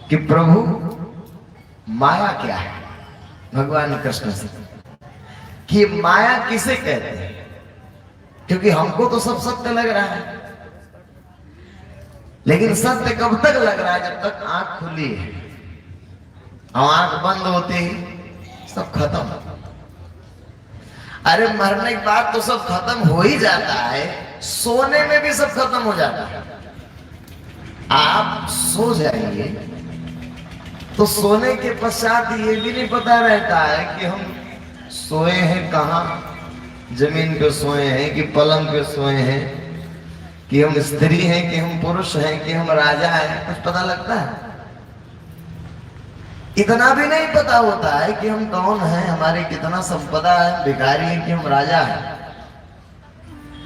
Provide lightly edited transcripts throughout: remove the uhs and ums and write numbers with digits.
कि प्रभु माया क्या है, भगवान कृष्ण से कि माया किसे कहते हैं, क्योंकि हमको तो सब सत्य लग रहा है, लेकिन सत्य कब तक लग रहा है? जब तक आंख खुली है, और आंख बंद होते ही सब खत्म। अरे मरने के बाद तो सब खत्म हो ही जाता है, सोने में भी सब खत्म हो जाता है। आप सो जाइए तो सोने के पश्चात ये भी नहीं पता रहता है कि हम सोए हैं कहां, जमीन पे सोए हैं कि पलंग पे सोए हैं, कि हम स्त्री हैं कि हम पुरुष हैं कि हम राजा हैं, कुछ पता लगता है? इतना भी नहीं पता होता है कि हम कौन हैं, हमारी कितना संपदा है, भिखारी है कि हम राजा हैं।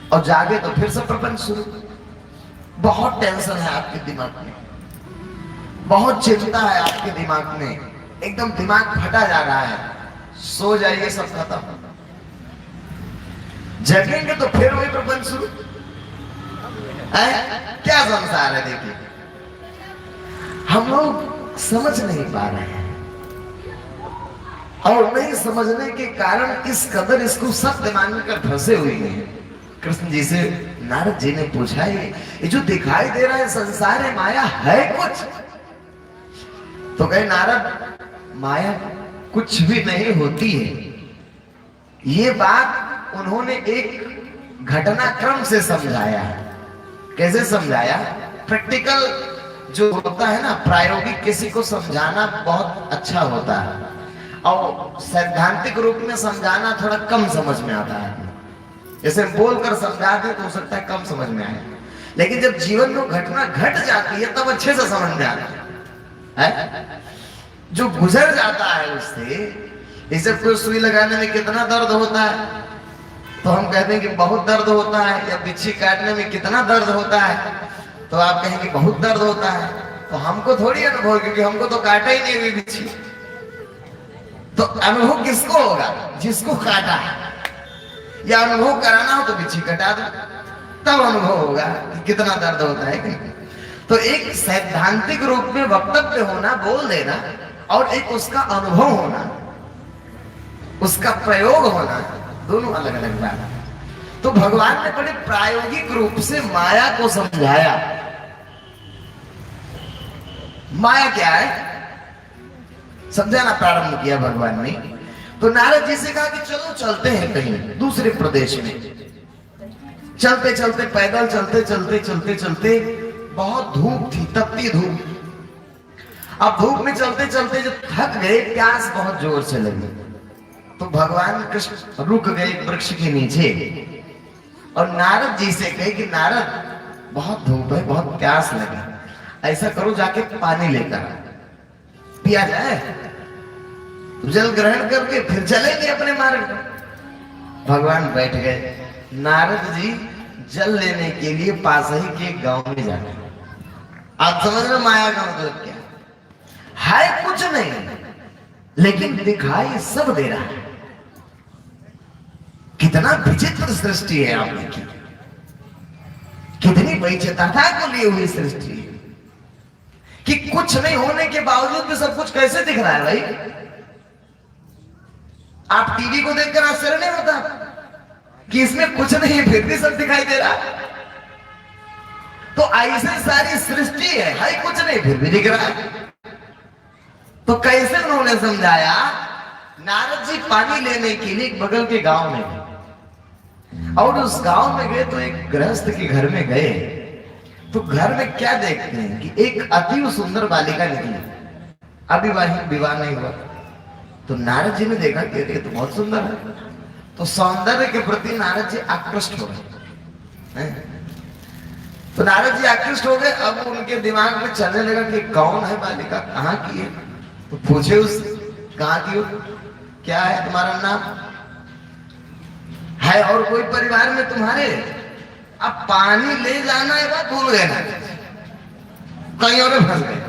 और जागे तो फिर से प्रपंच शुरू। बहुत टेंशन है आपके दिमाग में, बहुत चिंता है आपके दिमाग में, एकदम दिमाग फटा जा रहा है। सो जाइए, सब खत्म। जगेंगे तो फिर वही प्रपंच शुरू है। क्या संसार है? देखिए, हम लोग समझ नहीं पा रहे हैं, और नहीं समझने के कारण इस कदर इसको सत्य मानकर फंसे हुए हैं। कृष्ण जी से नारद जी ने पूछा, ये जो दिखाई दे रहा है संसार है, माया है कुछ? तो कहे नारद, माया कुछ भी नहीं होती है। ये बात उन्होंने एक घटनाक्रम से समझाया। कैसे समझाया? प्रैक्टिकल जो होता है ना, प्रायोगिक किसी को समझाना बहुत अच्छा होता है, और सैद्धांतिक रूप में समझाना थोड़ा कम समझ में आता है। जैसे बोलकर समझा दे तो हो सकता है कम समझ में आए, लेकिन जब जीवन में घटना घट जाती है तब अच्छे से समझ में आता है। जो गुजर जाता है उससे, इसे कोई सुई लगाने में कितना दर्द होता है तो हम कहते हैं कि बहुत दर्द होता है, या बिच्छी काटने में कितना दर्द होता है तो आप कहेंगे बहुत दर्द होता है। तो हमको थोड़ी अनुभव, क्योंकि हमको तो काटा ही नहीं हुई बिच्छी। तो अनुभव किसको होगा? जिसको काटा है। या अनुभव कराना हो तो बिच्छी कटा दो, तब अनुभव होगा कि कितना दर्द होता है। तो एक सैद्धांतिक रूप में वक्तव्य होना, बोल देना, और एक उसका अनुभव होना, उसका प्रयोग होना, दोनों अलग अलग बात है। तो भगवान ने बड़े प्रायोगिक रूप से माया को समझाया। माया क्या है समझाना प्रारंभ किया भगवान ने। तो नारद जी से कहा कि चलो चलते हैं कहीं दूसरे प्रदेश में। चलते चलते, पैदल चलते चलते चलते चलते, बहुत धूप थी, तपती धूप। अब धूप में चलते चलते जब थक गए, प्यास बहुत जोर से लगी, तो भगवान कृष्ण रुक गए वृक्ष के नीचे और नारद जी से कहे कि नारद, बहुत धूप है, बहुत प्यास लगी, ऐसा करो जाके पानी लेकर पिया जाए, जल ग्रहण करके फिर चलेंगे अपने मार्ग पर। भगवान बैठ गए। नारद जी जल लेने के लिए पास ही के गांव में जाते। आप समझ रहे माया का मतलब क्या है? कुछ नहीं, लेकिन दिखाई सब दे रहा है। कितना विचित्र सृष्टि है, आप देखिए, कितनी वैचित्रता को लिए हुई सृष्टि है कि कुछ नहीं होने के बावजूद भी सब कुछ कैसे दिख रहा है भाई। आप टीवी को देखकर आश्चर्य नहीं होता कि इसमें कुछ नहीं है, फिर भी सब दिखाई दे रहा है। तो ऐसे सारी सृष्टि है कुछ नहीं, फिर भी दिख रहा है। तो कैसे उन्होंने समझाया? नारद जी पानी लेने के लिए बगल के गांव में गए, और उस गांव में गए तो एक गृहस्थ के घर में गए। तो घर में क्या देखते हैं कि एक अति सुंदर बालिका निकली, अविवाहित, विवाह नहीं हुआ। तो नारद जी ने देखा कि ये तो बहुत सुंदर है, तो सौंदर्य के प्रति नारद जी आकृष्ट हो गए। तो नारद जी आकृष्ट हो गए। अब उनके दिमाग में चलने लगा कि कौन है बालिका, कहाँ की है। तो पूछे उस, कहाँ की हो, क्या है तुम्हारा नाम, है और कोई परिवार में तुम्हारे? अब पानी ले जाना है बात भूल गए ना, कहीं और फंस गए।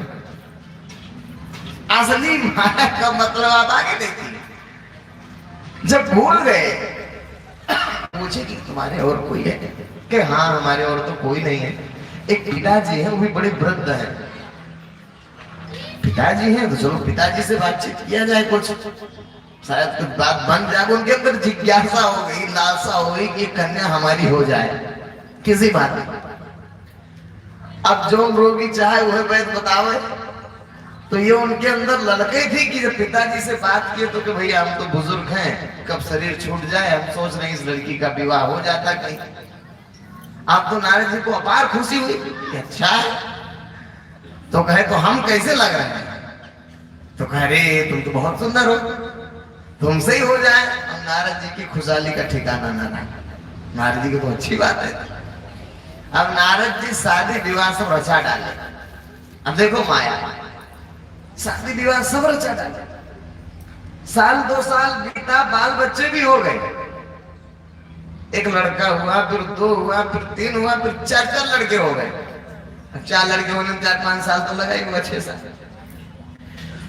असली माया का मतलब आप आगे देखिए। जब भूल गए, पूछे कि तुम्हारे और कोई है? कि हाँ हमारे और तो कोई नहीं है, एक पिताजी है, वो भी बड़े वृद्ध है। पिताजी हैं तो चलो पिताजी से बातचीत किया जाए, कुछ शायद कुछ बात बन जाए। उनके अंदर जिज्ञासा हो गई, लालसा हो गई कि कन्या हमारी हो जाए, किसी बात नहीं। अब जो रोगी चाहे वह वैद बतावे, तो ये उनके अंदर ललके थी कि जब पिताजी से बात किए तो कि भैया हम तो बुजुर्ग हैं, कब शरीर छूट जाए, हम सोच रहे हैं इस लड़की का विवाह हो जाता कहीं। आप तो नारद जी को अपार खुशी हुई कि अच्छा है, तो कहे तो हम कैसे लग रहे हैं, तो कह रे तुम तो बहुत सुंदर हो, तुमसे ही हो जाए। अब नारद जी की खुशहाली का ठिकाना ना रहा। नारद जी की तो अच्छी बात है। अब नारद जी शादी विवाह सब रचा डाले। अब देखो माया, शादी विवाह सब रचा डाले। साल 2 साल बीता, बाल बच्चे भी हो गए। एक लड़का हुआ, फिर 2 हुआ, फिर 3 हुआ, फिर 4 लड़के हो गए। 4 लड़के होने में 4-5 साल तो लगा ही हुआ, 6 साल।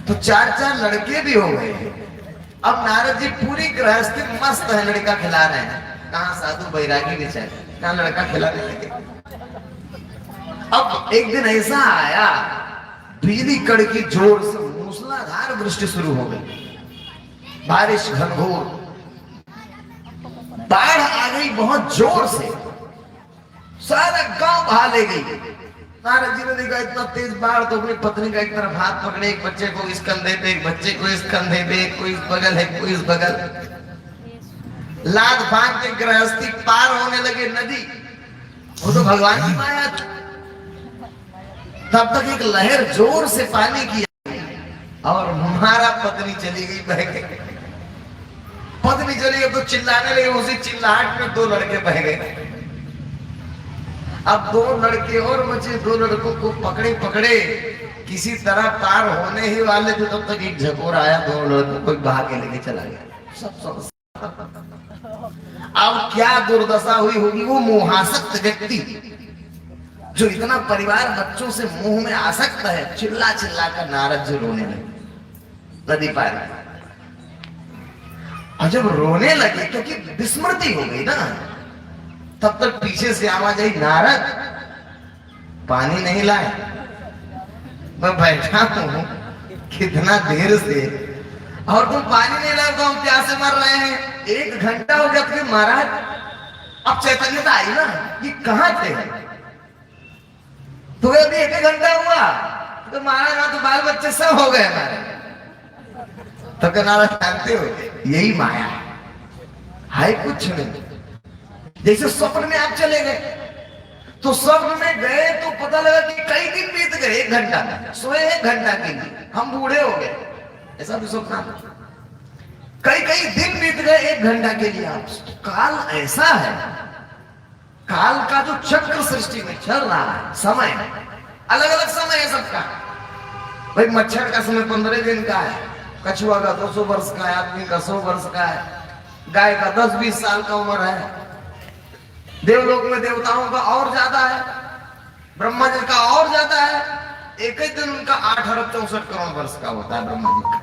तो 4 लड़के भी हो गए। अब नारद जी पूरी गृहस्थी मस्त है, लड़का खिला रहे हैं। कहाँ साधु बैरागी बेचारे, कहाँ लड़का खिलाने लगे। अब एक दिन ऐसा आया, बिजली कड़की जोर से मूसलाधार वृष्टि शुरू हो गई, बारिश घनघोर, बाढ़ आ गई बहुत जोर से, सारा गांव बहा ले गई। नारद जी ने देखा इतना तेज बाढ़, तो अपनी पत्नी का एक तरफ हाथ पकड़े, एक बच्चे को इस कंधे पे, एक बच्चे को इस कंधे पे, कोई इस बगल है, कोई इस बगल, लाद बांध के गृहस्थी पार होने लगे नदी। वो तो भगवान की माया। तब तक एक लहर जोर से पानी की और हमारा पत्नी चली गई बह के। पत्नी चली गई तो चिल्लाने लगे, उसी चिल्लाहट में 2 लड़के बह गए। अब 2 लड़के और बचे, 2 लड़कों को पकड़े पकड़े किसी तरह पार होने ही वाले थे, तब तक एक झकोर आया, 2 लड़कों को बहा के लेके चला गया। सब अब क्या दुर्दशा हुई होगी वो मोहासक्त व्यक्ति, जो इतना परिवार बच्चों से मुंह में आसक्त है। चिल्ला चिल्ला कर नारद जी रोने लगे नदी पार। और जब रोने लगे, क्योंकि विस्मृति हो गई ना, तब तक पीछे से आवाज आई, नारद पानी नहीं लाए। मैं बैठा हूं कितना देर से, और तुम पानी नहीं लाए, तो हम प्यासे मर रहे हैं। 1 घंटा हो गया फिर महाराज। अब चैतन्यता आई ना, ये कहां थे? तो अभी 1 घंटा हुआ तो महाराज तो बाल बच्चे सब हो गए हमारे। तो क्या नाराज जानते हो, यही माया है, कुछ नहीं। जैसे स्वप्न में आप चले गए, तो स्वप्न में गए तो पता लगा कि कई दिन बीत गए, 1 घंटा सोए, 1 घंटा के लिए हम बूढ़े हो गए, ऐसा भी स्वप्न। कई दिन बीत गए 1 घंटा के लिए। आप काल ऐसा है, काल का जो चक्र सृष्टि में चल रहा है, समय अलग अलग समय है सबका। भाई मच्छर का समय 15 दिन का है, कछुआ का 200 वर्ष का है, आदमी का 100 वर्ष का है, गाय का 10-20 साल का उम्र है, देवलोक में देवताओं का और ज्यादा है, ब्रह्मा जी का और ज्यादा है। एक ही दिन उनका 8 अरब 64 करोड़ वर्ष का होता है ब्रह्मा जी का।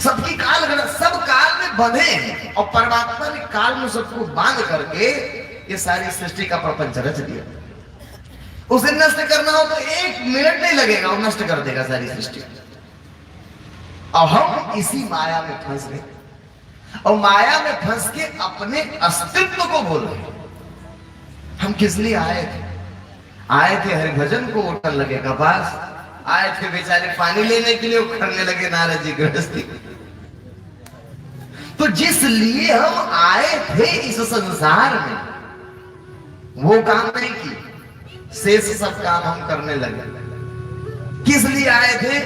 सबकी काल गणना, सब काल में बंधे हैं, और परमात्मा ने काल में सबको बांध करके ये सारी सृष्टि का प्रपंच रच दिया। उसे नष्ट करना हो तो 1 मिनट नहीं लगेगा, वो नष्ट कर देगा सारी सृष्टि। और हम इसी माया में फंस गए, और माया में फंस के अपने अस्तित्व को भूल गए। हम किस लिए आए थे? आए थे हरिभजन को उठने लगे कपास, आए थे बेचारे पानी लेने के लिए, उखड़ने लगे नारद जी गृहस्थी। तो जिस लिए हम आए थे इस संसार में, वो काम नहीं की, शेष सब काम हम करने लगे। किस लिए आए थे?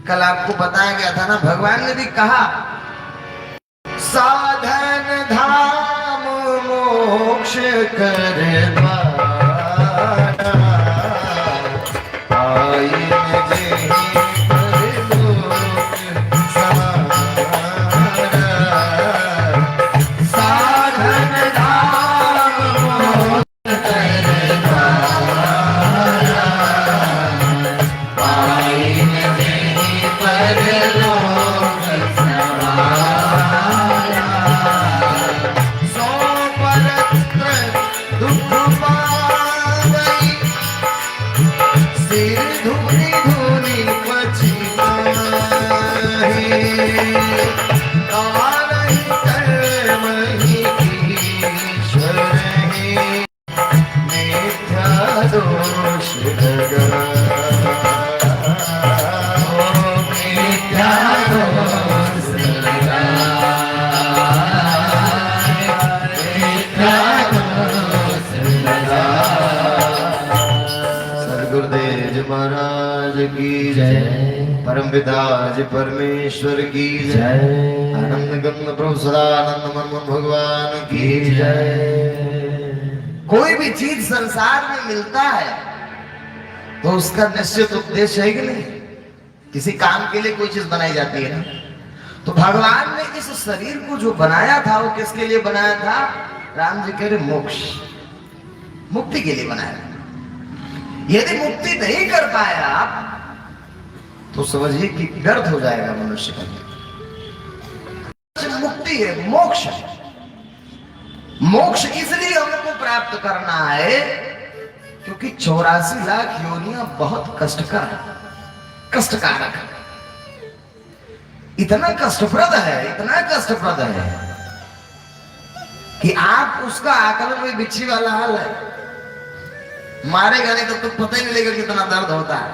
कल आपको बताया गया था ना, भगवान ने भी कहा, साधन धाम मोक्ष करवा दुख पावई सिर धुन महाराज की जय। परम पिता जी परमेश्वर की जय। आनंद गंग प्रभु सदानंद मनमोहन भगवान की जय। कोई भी चीज संसार में मिलता है तो उसका निश्चित उद्देश्य है कि नहीं? किसी काम के लिए कोई चीज बनाई जाती है ना। तो भगवान ने इस शरीर को जो बनाया था वो किसके लिए बनाया था? राम जी कह रहे मोक्ष, मुक्ति के लिए बनाया था। यदि मुक्ति नहीं कर पाए आप तो समझिए कि व्यर्थ हो जाएगा मनुष्य का। मुक्ति है, मोक्ष है। मोक्ष इसलिए हमको प्राप्त करना है क्योंकि 84 लाख योनियां बहुत कष्टकारक है, इतना कष्टप्रद है, इतना कष्टप्रद है कि आप उसका आकलन में बिच्छी वाला हाल है। मारेगा नहीं तो पता ही नहीं लगेगा कितना दर्द होता है,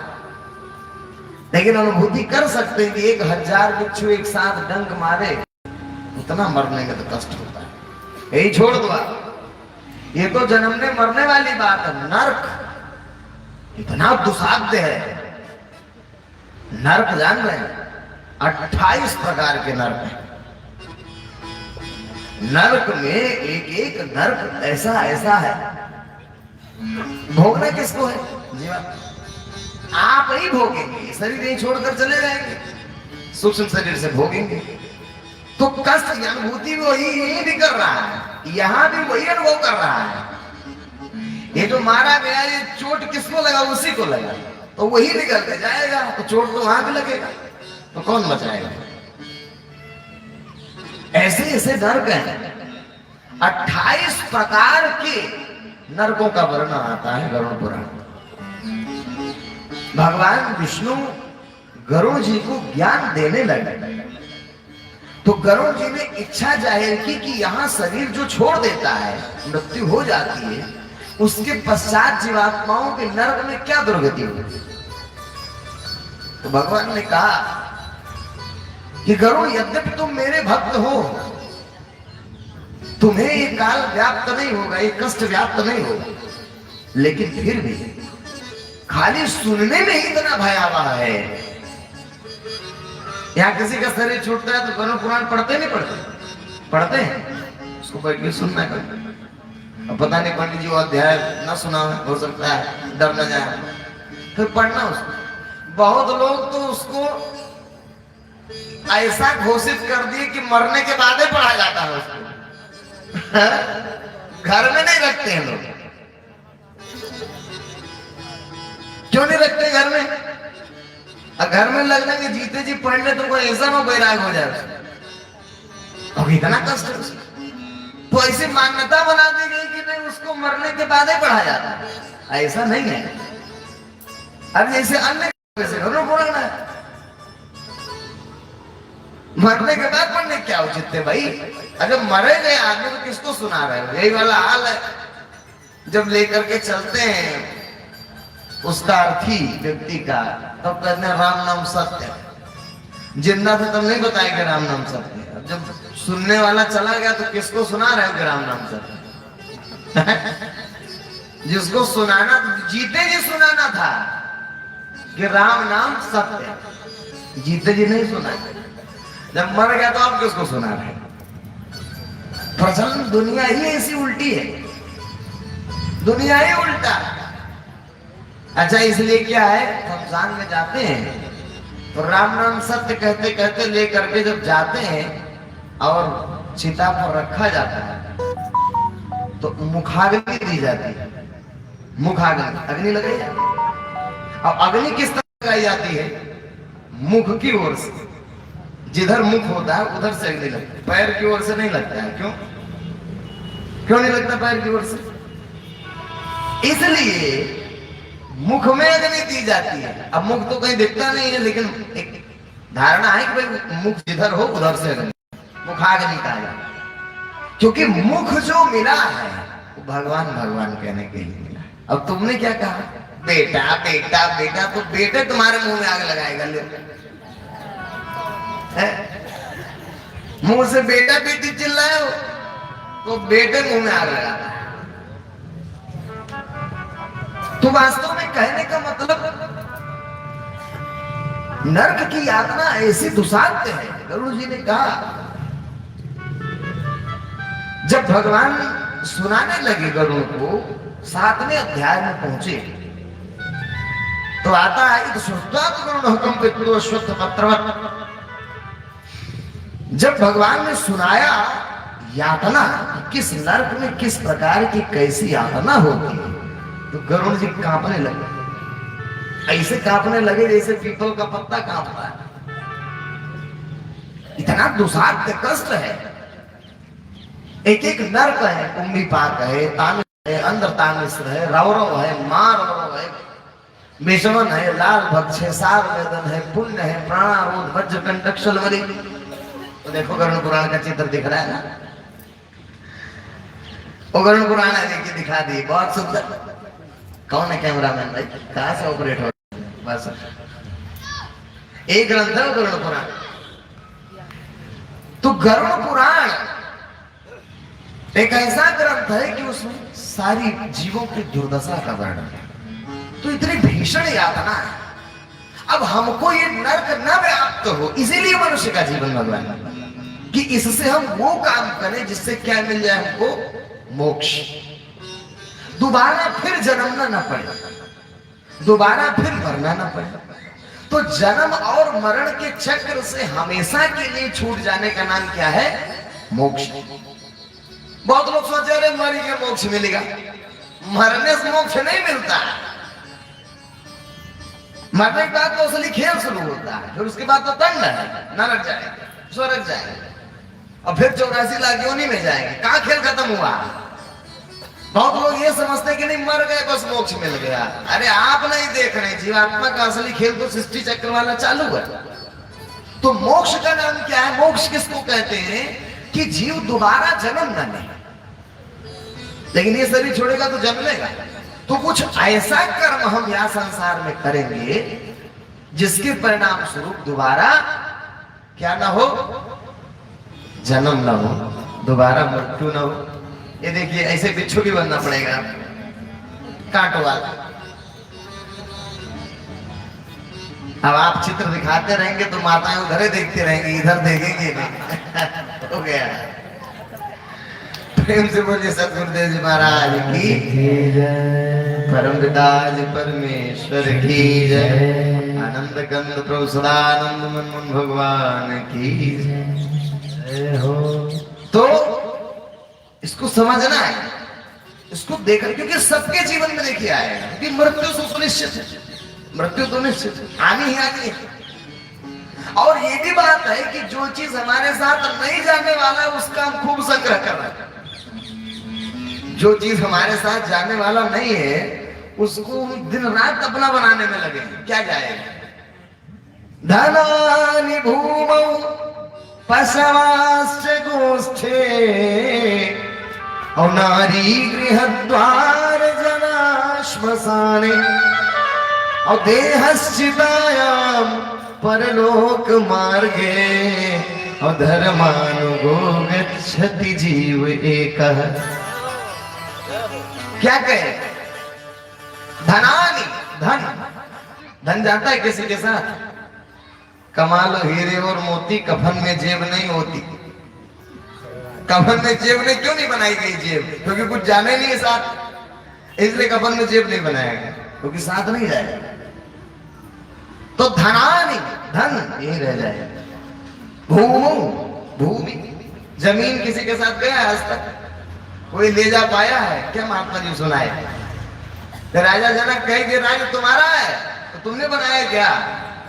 लेकिन अनुभूति कर सकते हैं कि 1000 बिच्छू एक साथ डंक मारे, उतना मरने में तो कष्ट होता है। यही छोड़ दो आप, ये तो जन्मने मरने वाली बात है। नर्क इतना दुसाध्य है। नर्क जान रहे हैं? 28 प्रकार के नर्क हैं। नर्क में एक एक नर्क ऐसा ऐसा है। भोगना किसको है? जीवन आप ही भोगेंगे, शरीर नहीं छोड़कर चले जाएंगे, सूक्ष्म शरीर से भोगेंगे। तो कष्ट की अनुभूति वही यही भी कर रहा है, यहां भी वही अनुभव कर रहा है। ये जो मारा गया ये चोट किसको लगा? उसी को लगा, तो वही निकल के जाएगा। तो चोट तो वहां भी लगेगा, तो कौन बचाएगा? ऐसे ऐसे नर्क हैं। 28 प्रकार के नरकों का वर्णन आता है गरुड़ पुराण। भगवान विष्णु गरुड़ जी को ज्ञान देने लगे तो गरुड़ जी ने इच्छा जाहिर की कि यहां शरीर जो छोड़ देता है, मृत्यु हो जाती है, उसके पश्चात जीवात्माओं के नरक में क्या दुर्गति होगी। तो भगवान ने कहा कि गरुड़, यद्यपि तुम मेरे भक्त हो, तुम्हें ये काल व्याप्त नहीं होगा, ये कष्ट व्याप्त नहीं होगा, लेकिन फिर भी खाली सुनने में ही इतना भयावह है। यहां किसी का शरीर छूटता है तो गरुड़ पुराण पढ़ते नहीं पढ़ते? पढ़ते हैं, उसको बैठ के सुनना है। अब पता नहीं पंडित जी वो अध्याय ना सुना हो सकता है, डर न जाए, फिर पढ़ना उसको। बहुत लोग तो उसको ऐसा घोषित कर दिए कि मरने के बाद ही पढ़ा जाता है उसको। घर में नहीं रखते हैं लोग। क्यों नहीं रखते घर में? घर में लगना कि जीते जी पढ़ ले तो कोई ऐसा ना बैराग हो जाए, और इतना कष्ट है। तो ऐसी मान्यता बना दी गई कि नहीं, उसको मरने के बाद ही पढ़ा जाता है। ऐसा नहीं है। अब जैसे अन्य पुराण है, मरने के बाद पढ़ने क्या उचित है भाई? अगर मरे गए आदमी तो किसको सुना रहे हो? यही वाला हाल है। जब लेकर के चलते हैं उसका अर्थी व्यक्ति का, तब कहते हैं राम नाम सत्य। जिंदा थे तब नहीं बताएंगे राम नाम सत्य। अब जब सुनने वाला चला गया तो किसको सुना रहे हो कि राम नाम सत्य? जिसको सुनाना, जीते जी सुनाना था कि राम नाम सत्य, जीते जी नहीं सुना। जब मर गया तो आप किसको सुना रहे? प्रचलन दुनिया ही ऐसी उल्टी है, दुनिया ही उल्टा। अच्छा, इसलिए क्या है, रमजान में जाते हैं तो राम नाम सत्य कहते कहते लेकर के जब जाते हैं और चिता पर रखा जाता है तो मुखाग्नि दी जाती है। मुखाग्नि, अग्नि लगाई जाती है। और अग्नि किस तरह लगाई जाती है? मुख की ओर से। जिधर मुख होता है उधर से अग्नि लगती है, पैर की ओर से नहीं लगता है। क्यों? क्यों नहीं लगता पैर की ओर से? इसलिए मुख में अग्नि दी जाती है। अब मुख तो कहीं दिखता नहीं है, लेकिन एक धारणा है कि भाई मुख जिधर हो उधर से अग्नि, मुखाग्नि कहा जाता है। क्योंकि मुख जो मिला है वो भगवान भगवान कहने के लिए मिला है। अब तुमने क्या कहा? बेटा बेटा बेटा, तो बेटे तुम्हारे मुंह में आग लगाएगा। मुंह से बेटा बेटी चिल्लाए हो तो बेटे मुंह में आग लगाता है। तो वास्तव में कहने का मतलब नरक की यातना ऐसी दुसाध्य है। गरुड़ जी ने कहा, जब भगवान सुनाने लगे गरुड़ को, 7वें अध्याय में पहुंचे तो आता है गरुड़ हुक्म पितृ अश्वत्थ पत्रवत्। जब भगवान ने सुनाया यातना, किस नरक में किस प्रकार की कैसी यातना होती है, तो गरुड़ जी कांपने लगे। ऐसे कांपने लगे जैसे पीपल का पत्ता कांपता है। इतना दुसाध्य कष्ट है। एक एक नरक है, कुंभीपाक है, तामिश्र है, अंधर तामिश्र है, रौरव है, मारव है, विषमन है, लाल भक्ष है, सार वेदन है, पुण्य है, प्राणारोध, वज्र कंटक शलवरी। तो देखो गरुड़ पुराण का चित्र दिख रहा है ना, वो गरुड़ पुराण देखिए दिखा दी, बहुत सुंदर। कौन है कैमरामैन भाई, कहां से ऑपरेट हो? बस एक ग्रंथ है गरुड़ पुराण। तो गरुड़ पुराण एक ऐसा ग्रंथ है कि उसमें सारी जीवों की दुर्दशा का वर्णन है। तो इतनी भीषण यातना है। अब हमको ये नरक न व्याप्त हो, इसीलिए मनुष्य का जीवन भगवान कि इससे हम वो काम करें जिससे क्या मिल जाए हमको, मोक्ष। दोबारा फिर जन्मना न पड़े, दोबारा फिर मरना न पड़े। तो जन्म और मरण के चक्र से हमेशा के लिए छूट जाने का नाम क्या है? मोक्ष। बहुत लोग सोचे अरे मरी के मोक्ष मिलेगा, मरने से मोक्ष नहीं मिलता। मरने के बाद तो असली खेल शुरू होता है, फिर उसके बाद तो दंड है, नरक जाएंगे, स्वर्ग जाएंगे, और फिर 84 लाख योनि में जाएंगे। कहां खेल खत्म हुआ? बहुत लोग ये समझते कि नहीं मर गए बस मोक्ष मिल गया। अरे आप नहीं देख रहे, जीवात्मा का असली खेल तो सृष्टि चक्र वाला चालू है। तो मोक्ष का नाम क्या है? मोक्ष किसको कहते हैं? कि जीव दोबारा जन्म न ले, लेकिन ये शरीर छोड़ेगा तो जन्मेगा। तो कुछ ऐसा कर्म हम यहां संसार में करेंगे जिसके परिणाम स्वरूप दोबारा क्या ना हो, जन्म ना हो, दोबारा मृत्यु ना हो। ये देखिए ऐसे बिच्छू भी बनना पड़ेगा, कांटो वाला। अब आप चित्र दिखाते रहेंगे तो माताएं उधर ही देखती रहेंगी, इधर देखेंगे नहीं। हो गया। प्रेम से बोलिए सतगुरुदेव जी महाराज की परम पिताजी परमेश्वर की जय। आनंद कंद प्रभु सदानंद मन भगवान की जय हो। तो इसको समझना है, इसको देखना, क्योंकि सबके जीवन में देखिए आएगा कि मृत्यु से सुनिश्चित है, मृत्यु तो निश्चित है, आनी ही आनी है। और ये भी बात है कि जो चीज हमारे साथ नहीं जाने वाला है उसका हम खूब संग्रह कर रहे हैं। जो चीज हमारे साथ जाने वाला नहीं है उसको दिन रात अपना बनाने में लगे। क्या जाएगा? धनानि भूमौ पशवाश्च गोष्ठे और नारी गृहद्वार जना श्मशाने और देहश्चितायाम परलोक मार्गे और धर्मानुगो गच्छति जीव एकः। क्या कहे? धनानि, धन, धन जाता है किसी के साथ? कमा लो हीरे और मोती, कफन में जेब नहीं होती। कफन में जेब ने क्यों नहीं बनाई गई जेब? क्योंकि कुछ जाने नहीं है साथ, इसलिए कफन में जेब नहीं बनाया गया, क्योंकि साथ नहीं जाएगा। तो धनानि, धन यही रह जाए। भूमि, भूमि, जमीन किसी के साथ गया आज तक? कोई ले जा पाया है क्या? महात्मा जी सुनाए तो राजा जनक कहेंगे राज तुम्हारा है तो तुमने बनाया क्या?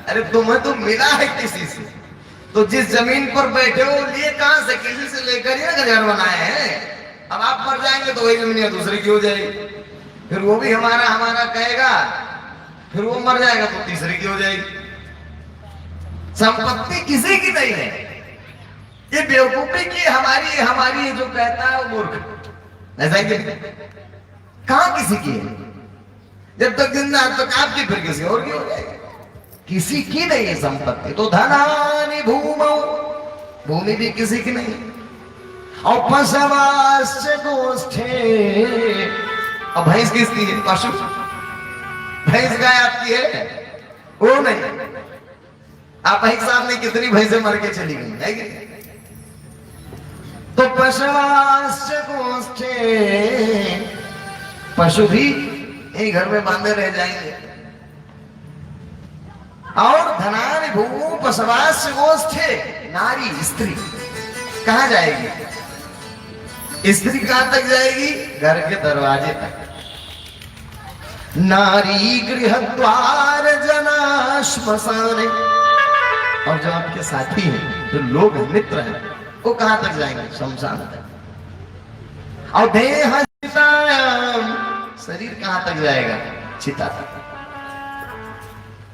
अरे तुम्हें तो मिला है किसी से। तो जिस जमीन पर बैठे हो लिए कहां से? किसी से लेकर ही ना घर बनाए हैं। अब आप मर जाएंगे तो वही जमीन दूसरे की हो जाएगी, फिर वो भी हमारा हमारा कहेगा, फिर वो मर जाएगा तो तीसरे की हो जाएगी। संपत्ति किसी की नहीं है। ये बेवकूफी की हमारी हमारी जो कहता है वो मूर्ख। ऐसा कि कहां किसी की है? जब तक जिंदा तब तक आपकी, फिर किसी और की हो जाएगी। किसी की नहीं है संपत्ति। तो धनानि भूमौ, भूमि भी किसी की नहीं। और पशवाश्च गोष्ठे, और भैंस किसकी है? पशु, भैंस गाय आपकी है? वो नहीं। आप एक साहब ने कितनी भैंसे मर के चली गई है कि? तो पशुवाश्च गोष्ठे, पशु भी एक घर में बांधे रह जाएंगे। और धनानि भूमो पशुवाश्च गोष्ठे, नारी स्त्री कहां जाएगी? स्त्री कहां तक जाएगी? घर के दरवाजे तक। नारी गृह द्वार जना श्मशाने, और जो आपके साथी हैं, जो लोग मित्र हैं, वो कहां तक जाएंगे? शमशान तक। और देह चितायाम, शरीर कहां तक जाएगा? चिता तक।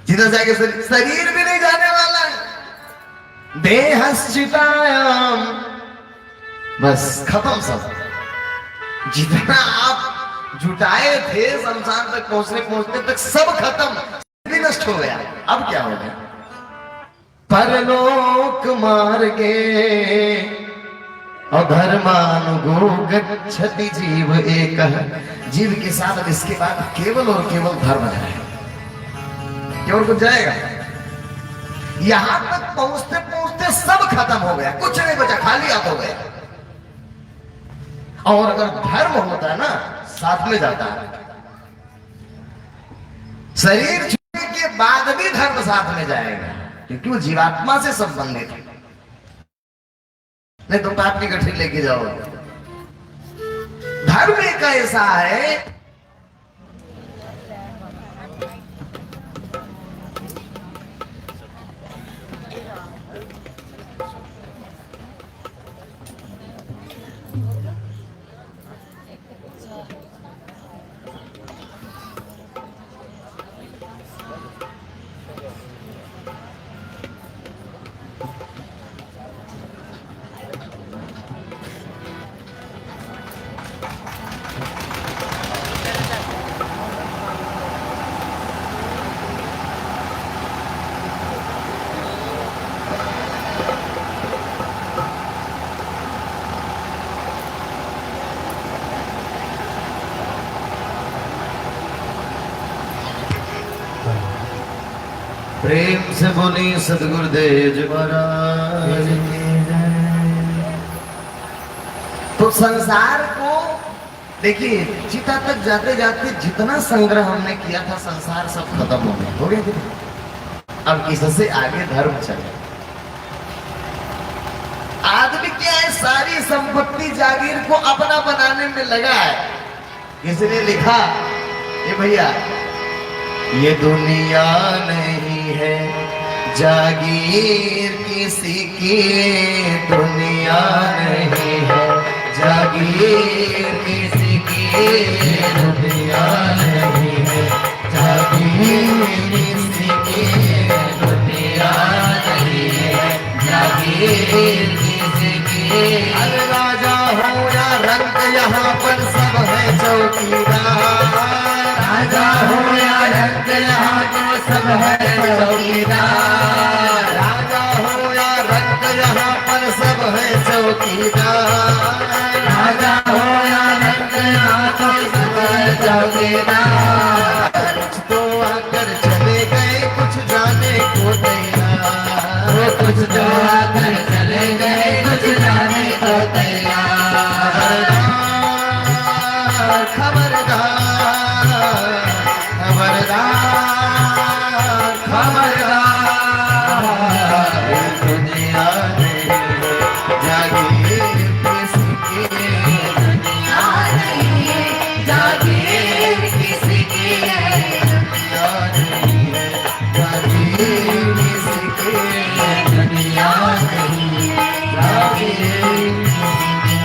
चिता जाएगा शरीर भी नहीं जाने वाला है। देह चितायाम, बस खत्म सब। जितना आप जुटाए थे शमशान तक पहुंचने पहुंचने तक सब खत्म, भी नष्ट हो गया। अब क्या हो गया? परलोक मार्गे अधर्मानुगो गच्छति जीव एक, जीव के साथ इसके बाद केवल और केवल धर्म जाएगा, केवल कुछ जाएगा। यहां तक पहुंचते पहुंचते सब खत्म हो गया, कुछ नहीं बचा, खाली हाथ हो गया। और अगर धर्म होता है ना, साथ में जाता है। शरीर छूटने के बाद भी धर्म साथ में जाएगा, क्योंकि वो जीवात्मा से संबंधित है। नहीं तो पाप की गठरी लेके जाओ। धर्म एक ऐसा है, प्रेम से बोली सदगुरुदेव महाराज। तो संसार को देखिए, चिता तक जाते जाते जितना संग्रह हमने किया था, संसार सब खत्म हो गया। अब इससे आगे धर्म चले। आदमी क्या है, सारी संपत्ति जागीर को अपना बनाने में लगा है। किसी ने लिखा, ये भैया ये दुनिया नहीं है जागीर किसी की, दुनिया नहीं है जागीर किसी की, दुनिया नहीं है जागीर किसी की, दुनिया नहीं है जागीर किसी की। अरे राजा हो या रंक, यहाँ पर सब है चौकीदार। राजा हो या रंक, यहाँ तो सब है चौकीदार। राजा हो या रंक, यहाँ पर सब है चौकीदार। राजा हो या रंक, यहाँ तो सब है चौकीदार। कुछ तो आकर चले गए, कुछ जाने को तैयार। कुछ तो आकर चले गए, कुछ जाने को तैयार। खबरदार दुनिया नहीं जागीर किसी की, दुनिया नहीं जागीर किसी की, दुनिया नहीं जागीर किसी की, दुनिया नहीं जागीर किसी की।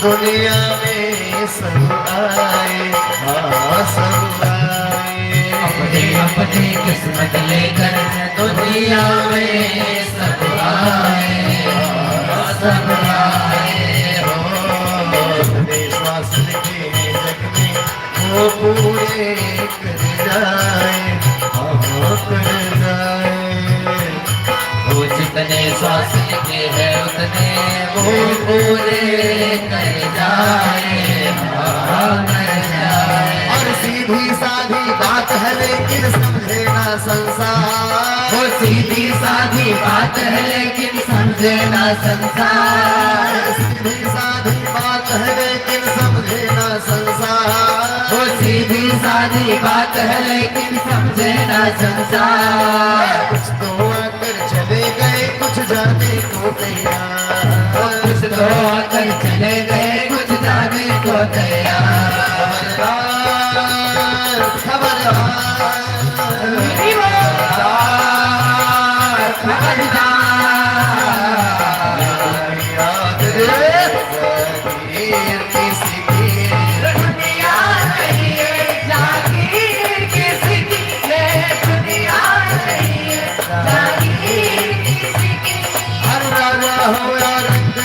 दुनिया में सब आए, हाँ सब आए। अपने अपनी किस्मत लेकर दुनिया में सब आए, सब आए हो। अपने श्वास के जग में वो पूरे कर जाए, हाँ कर जाए। वो जितने श्वास लिखे हैं उतने वो पूरे कर जाए, कर जाए। और सीधी साधी बात है लेकिन समझे ना संसार, वो सीधी साधी बात है लेकिन समझे ना संसार। सीधी साधी बात है लेकिन समझे ना संसार। वो सीधी साधी बात है लेकिन समझे ना संसार। कुछ तो आकर चले गए कुछ जाने को तैयार, कुछ तो आकर चले गए कुछ जाने को तैयार।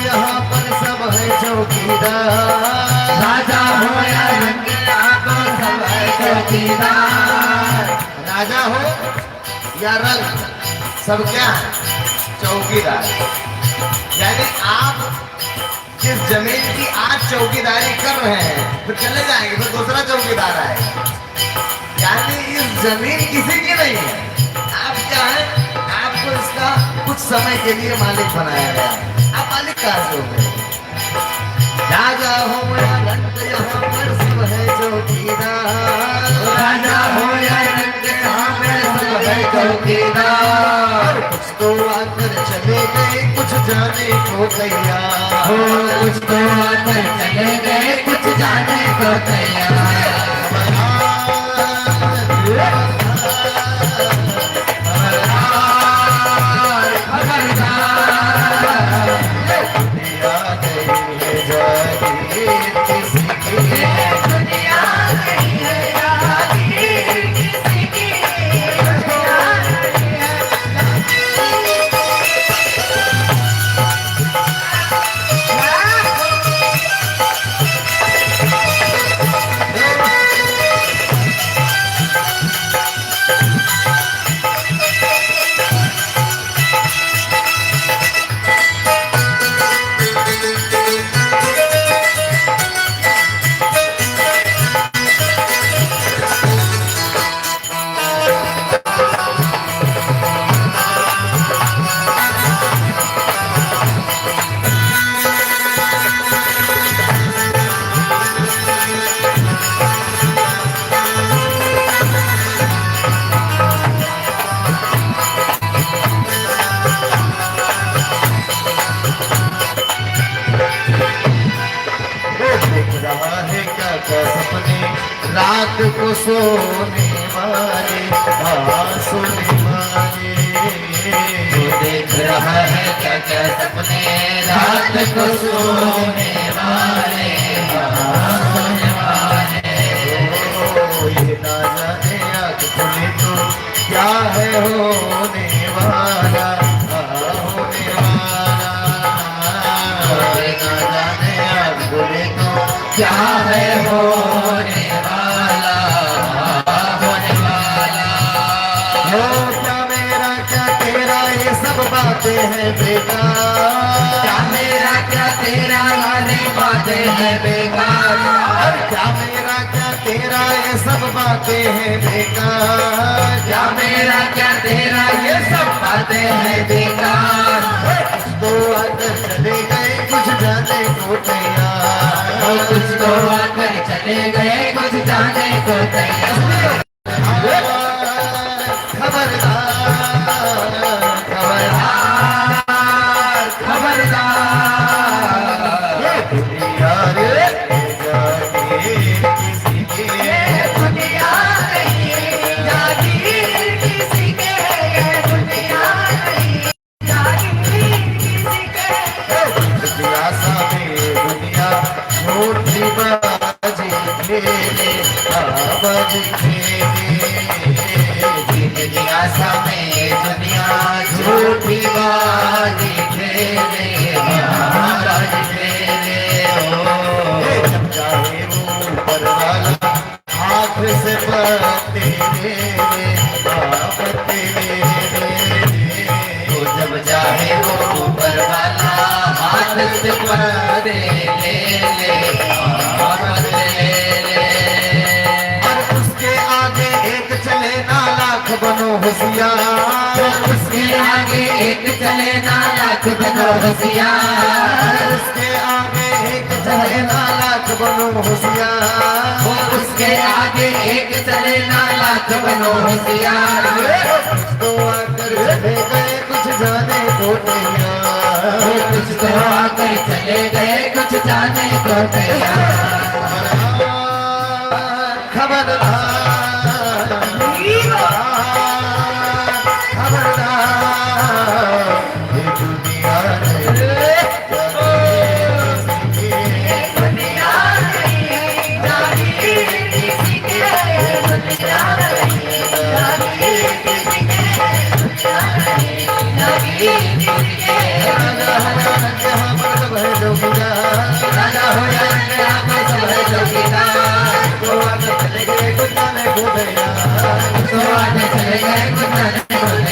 यहाँ पर सब है चौकीदार, राजा हो या रंग को सब है चौकीदार। राजा हो या रंग सब क्या है? चौकीदार। यानी आप जिस जमीन की आज चौकीदारी कर रहे हैं फिर चले जाएंगे फिर दूसरा चौकीदार आएगा। यानी इस जमीन किसी की नहीं है, आप क्या है, आपको इसका कुछ समय के लिए मालिक बनाया गया है। आप मालिक कहाँ से हो गए? राजा हो या रंग यहाँ पर सब है चौकीदार, राजा हो या रंग यहाँ पर सब है चौकीदार। कुछ तो आकर चले गए कुछ जाने को तैयार, हो कुछ तो आकर चले गए कुछ जाने को तैयार। रात को सोने वाले, हाँ सोने वाले। वो देख रहा है क्या क्या सपने रात को सोने वाले, हाँ सोने वाले। ये ना जाने आँख खुले तो क्या है होने वाला, हाँ होने वाला। ये ना जाने आँख खुले तो क्या है होने वाला, होने वाला। हो क्या मेरा क्या तेरा ये सब बातें हैं बेकार, क्या मेरा क्या तेरा वाली बातें हैं बेकार। क्या मेरा क्या तेरा ये सब बातें हैं बेकार, क्या मेरा क्या तेरा ये सब बातें हैं बेकार। तो आकर चले गए कुछ जाने को तैयार, और कुछ तो आकर चले गए कुछ जाने को तैयार। खबरदार खबरदार खबरदार। ये दुनिया रे जागे किसी के, ये दुनिया नहीं जागीर किसी के, ये दुनिया नहीं जागीर किसी के। दुनिया सामे दुनिया जिंदगी आशा में दुनिया झूठी बाजी खेले महाराज खेले हो। जब चाहे वो ऊपर वाला हाथ से पत्ते ले तो जब चाहे वो ऊपर वाला हाथ से पत्ते ले और उसके आगे एक चले ना लाख बनो होशियार। उसके आगे एक चले ना लाख बनो होशियार। उसके आगे एक चले ना लाख बनो होशियार। उसके आगे एक चले ना लाख बनो होशियार। तो आकर चले गए कुछ जाने को तैयार। कुछ तो आकर चले गए कुछ जाने को तैयार। खबरदार राजा हो चले गए कुछ जाने को तैयार। चले गए कुछ जाने को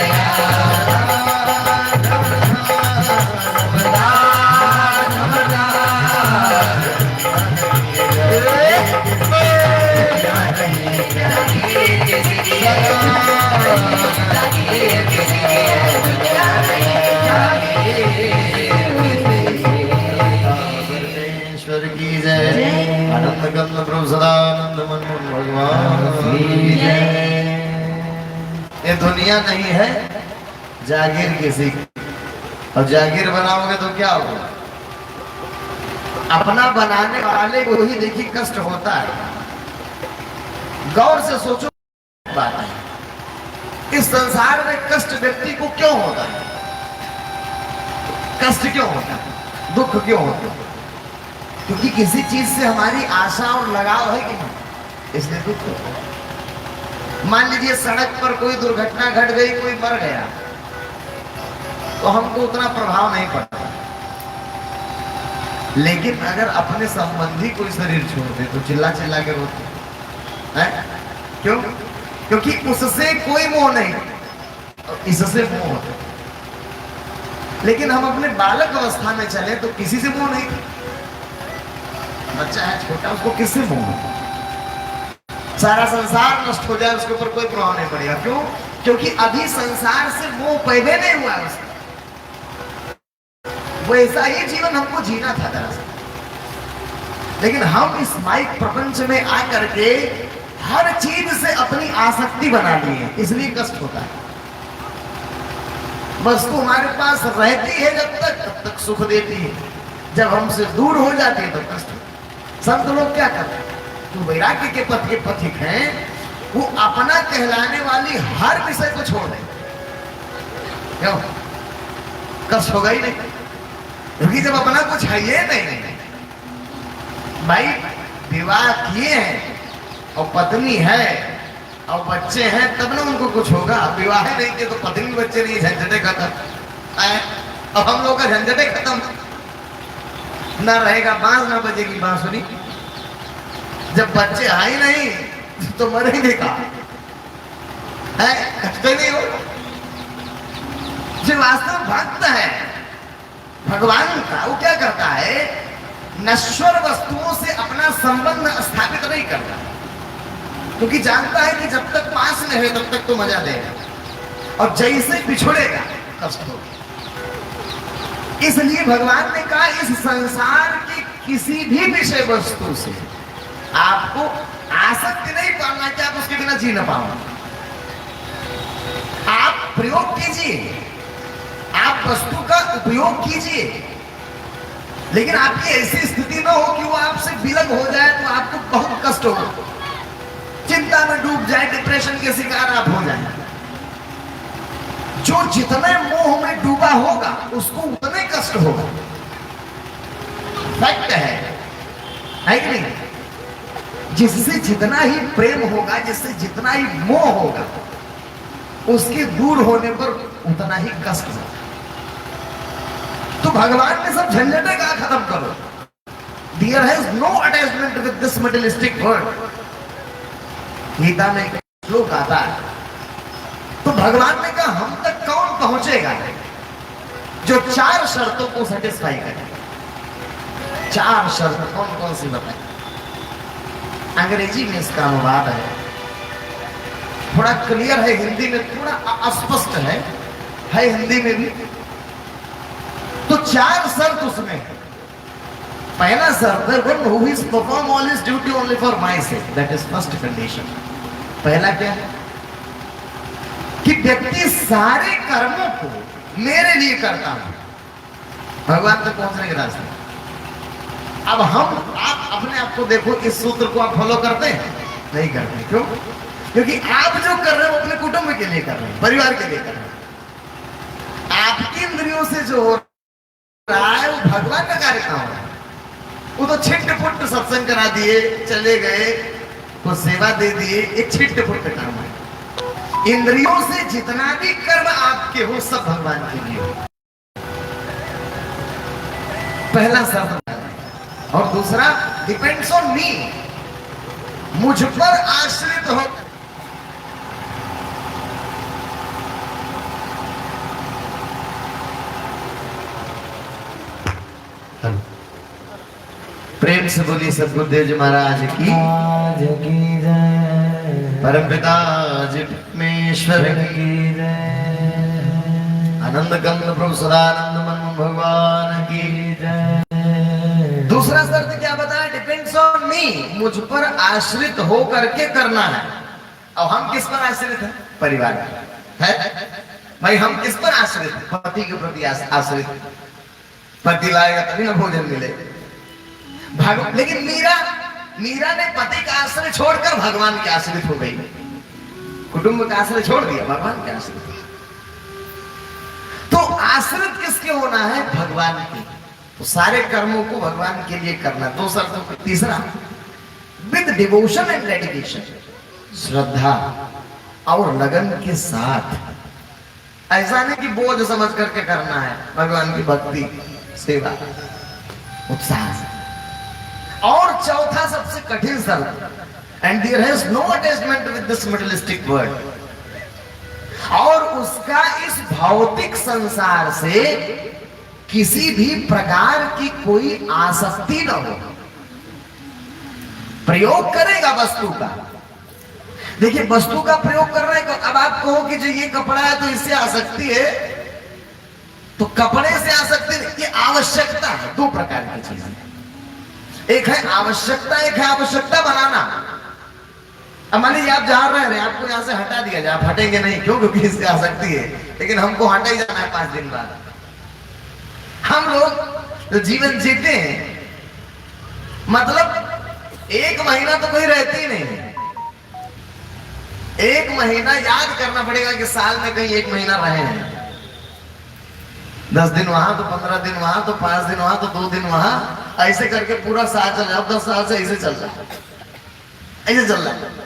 ईश्वर की जय। आनंद गंध प्रभु सदानंद मन भगवान की जय। ये दुनिया नहीं है जागीर किसी की, और जागीर बनाओगे तो क्या होगा? अपना बनाने वाले को ही देखिए कष्ट होता है। गौर से सोचो बात है, इस संसार में कष्ट व्यक्ति को क्यों होता है? कष्ट क्यों होता है? दुख क्यों होता है? क्योंकि किसी चीज से हमारी आशा और लगाव है कि नहीं, इसलिए दुख होता है। मान लीजिए सड़क पर कोई दुर्घटना घट गई, कोई मर गया, तो हमको उतना प्रभाव नहीं पड़ता। लेकिन अगर अपने संबंधी कोई शरीर छोड़ दे तो चिल्ला चिल्ला के रोते हैं। क्यों? क्योंकि उससे कोई मोह नहीं, इससे मोह होता है। लेकिन हम अपने बालक अवस्था में चले तो किसी से मोह नहीं। बच्चा है छोटा, उसको किससे मोह होता? सारा संसार नष्ट हो जाए उसके ऊपर कोई प्रभाव नहीं पड़ेगा। क्यों? क्योंकि अभी संसार से मोह पैदा नहीं हुआ उसका। वैसा ही जीवन हमको जीना था दरअसल। लेकिन हम इस माइक प्रपंच में आकर के हर चीज से अपनी आसक्ति बना ली है, इसलिए कष्ट होता है। वस्तु हमारे पास रहती है जब तक सुख देती है, जब हमसे दूर हो जाती है तो कष्ट। संत लोग क्या करते हैं? जो वैराग्य के पथ के पथिक हैं, वो अपना कहलाने वाली हर विषय को छोड़ दें। क्यों? कष्ट होगा ही नहीं, क्योंकि जब अपना कुछ है ये नहीं। भाई विवाह किए हैं और पत्नी है और बच्चे हैं तब ना उनको कुछ होगा। विवाह नहीं किए तो पत्नी बच्चे नहीं, झंझटे खत्म। अब हम लोग का झंझटे खत्म, ना रहेगा बांस ना बजेगी बांसुरी। जब बच्चे आए नहीं तो मरेंगे कहाँ? नहीं हो। जो वास्तव भक्त है भगवान का, वो क्या करता है? नश्वर वस्तुओं से अपना संबंध स्थापित नहीं करता, क्योंकि जानता है कि जब तक पास में है तब तक तो मजा देगा, और जैसे पिछड़ेगा कष्ट होगा। इसलिए भगवान ने कहा इस संसार की किसी भी विषय वस्तु से आपको आसक्ति नहीं पालना कि आप उसके बिना जी ना पाओ। आप प्रयोग कीजिए, आप वस्तु का उपयोग कीजिए, लेकिन आपकी ऐसी स्थिति न हो कि वो आपसे विलग हो जाए तो आपको बहुत कष्ट होगा, चिंता में डूब जाए, डिप्रेशन के शिकार आप हो जाए। जो जितने मोह में डूबा होगा उसको उतने कष्ट होगा। फैक्ट है कि नहीं? जिससे जितना ही प्रेम होगा, जिससे जितना ही मोह होगा, उसके दूर होने पर उतना ही कष्ट होगा। तो भगवान ने सब झंझटे का खत्म करो। There has no attachment with this materialistic world. Gita में एक श्लोक आता है, तो भगवान ने कहा हम तक कौन पहुंचेगा जो 4 शर्तों को सेटिस्फाई करे। 4 शर्त कौन कौन सी बताए? अंग्रेजी में इसका अनुवाद है, थोड़ा क्लियर है, हिंदी में थोड़ा अस्पष्ट है हिंदी में भी। तो 4 शर्त उसमें है। पहला शर्त है one who is perform all his duty only for my sec, that is first condition. पहला क्या है कि व्यक्ति सारे कर्मों को मेरे लिए करता हूं, भगवान तक पहुंचने के रास्ते। अब आप अपने आप को देखो, इस सूत्र को आप फॉलो करते हैं? नहीं करते। क्यों? क्योंकि आप जो कर रहे हो अपने कुटुंब के लिए कर रहे हैं, परिवार के लिए कर रहे हैं। आपकी इंद्रियों से जो हो रहा है वो भगवान का कार्य काम है। वो तो छिट्ट-पुट्ट सत्संग करा दिए, चले गए, तो सेवा दे दिए, एक छिट्ट-पुट्ट काम है। इंद्रियों से जितना भी कर्म आपके हो सब भगवान के लिए हो। पहला शब्द। और दूसरा डिपेंड्स ऑन मी, मुझ पर आश्रित हो। प्रेम से बोलिए सद्गुरुदेव जी महाराज की जय, परमपिता परमेश्वर की जय, आनंद कंद प्रभु सदानंद मन भगवान की जय। दूसरा शर्त क्या बताया? डिपेंड्स ऑन मी, मुझ पर आश्रित हो करके करना है। अब हम किस पर आश्रित हैं? परिवार है भाई। हम किस पर आश्रित हैं? पति के प्रति आश्रित। पति लाएगा तभी ना भोजन मिले। लेकिन मीरा ने पति का आश्रय छोड़कर भगवान के आश्रित हो गई। कुटुंब का आश्रय छोड़ दिया, भगवान के आश्रित। तो आश्रित किसके होना है? भगवान के। तो सारे कर्मों को भगवान के लिए करना। दो शर्तों पर। तीसरा विद डिवोशन एंड डेडिकेशन, श्रद्धा और लगन के साथ। ऐसा नहीं कि बोझ समझ करके करना है, भगवान की भक्ति, सेवा, उत्साह से। और चौथा सबसे कठिन शर्त, and there has no attachment with this materialistic world, और उसका इस भौतिक संसार से किसी भी प्रकार की कोई आसक्ति न हो। प्रयोग करेगा वस्तु का। देखिए वस्तु का प्रयोग कर रहे हैं। अब आप कहो कि जो ये कपड़ा है तो इससे आसक्ति है, तो कपड़े से आसक्ति नहीं, ये आवश्यकता है। 2 प्रकार की चीजें, एक है आवश्यकता, एक है आवश्यकता बनाना। अब मान लीजिए आप जहां रह रहे हैं, आपको यहां से हटा दिया जाए, आप हटेंगे नहीं। क्यों? क्योंकि इससे आसक्ति है, लेकिन हमको हटा ही जाना है 5 दिन बाद। हम लोग जो जीवन जीते हैं, मतलब 1 महीना तो कोई रहती ही नहीं है। 1 महीना याद करना पड़ेगा कि साल में कहीं 1 महीना रहे हैं। 10 दिन वहां तो 15 दिन वहां तो 5 दिन वहां तो 2 दिन वहां, ऐसे करके पूरा साल चल रहा है। 10 साल से ऐसे चल रहा है, ऐसे चल रहा है।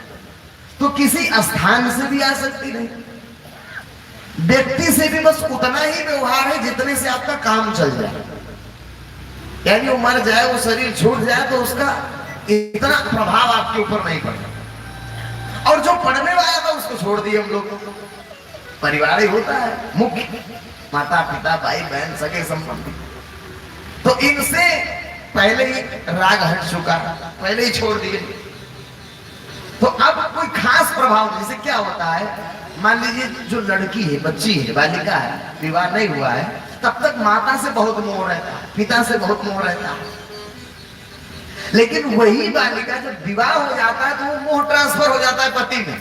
तो किसी स्थान से भी आ सकती नहीं, व्यक्ति से भी बस उतना ही व्यवहार है जितने से आपका काम चल जाए। यानी वो मर जाए, वो शरीर छूट जाए तो उसका इतना प्रभाव आपके ऊपर नहीं पड़ता। और जो पढ़ने वाला था उसको छोड़ दिए हम लोग। परिवार ही होता है मुख्य, माता पिता भाई बहन सगे संबंधी। तो इनसे पहले ही राग हट चुका, पहले ही छोड़ दिए। तो अब कोई खास प्रभाव, जैसे क्या होता है, मान लीजिए जो लड़की है, बच्ची है, बालिका है, विवाह नहीं हुआ है, तब तक माता से बहुत मोह रहता है, पिता से बहुत मोह रहता है। लेकिन वही बालिका जब विवाह हो जाता है तो वो मोह ट्रांसफर हो जाता है पति में।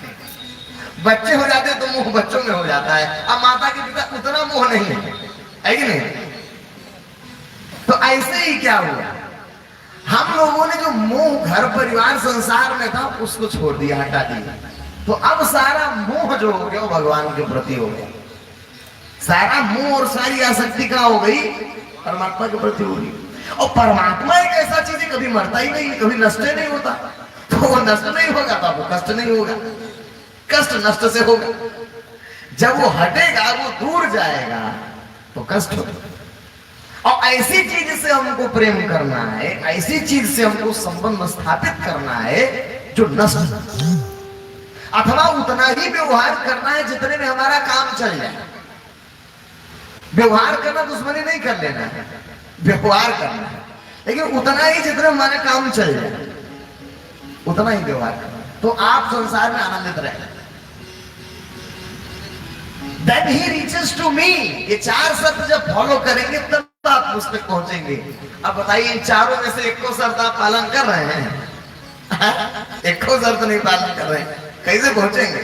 बच्चे हो जाते हैं तो मोह बच्चों में हो जाता है। अब माता के पिता उतना मोह नहीं है कि नहीं? तो ऐसे ही क्या हुआ, हम लोगों ने जो मोह घर परिवार संसार में था उसको छोड़ दिया, हटा दिया। तो अब सारा मोह जो हो गया वो भगवान के प्रति हो गया। सारा मोह और सारी आसक्ति का हो गई, परमात्मा के प्रति हो गई। और परमात्मा एक ऐसा चीज है, कभी मरता ही नहीं, कभी नष्ट नहीं होता। तो वो नष्ट नहीं होगा तो आपको कष्ट नहीं होगा, कष्ट नष्ट से होगा। जब वो हटेगा, वो दूर जाएगा तो कष्ट होगा। और ऐसी चीज से हमको प्रेम करना है, ऐसी चीज से हमको संबंध स्थापित करना है जो नष्ट, अथवा उतना ही व्यवहार करना है जितने में हमारा काम चल जाए। व्यवहार करना दुश्मनी नहीं कर लेना है, व्यवहार करना है, लेकिन उतना ही जितना हमारा काम चल जाए उतना ही व्यवहार करना, तो आप संसार में आनंदित रहे। Then he reaches to me, ये 4 शर्त जब फॉलो करेंगे तब आप उस तक पहुंचेंगे। अब बताइए, इन चारों में से एक को शर्त आप पालन कर रहे हैं? एक को शर्त नहीं पालन कर रहे हैं, कैसे पहुंचेंगे?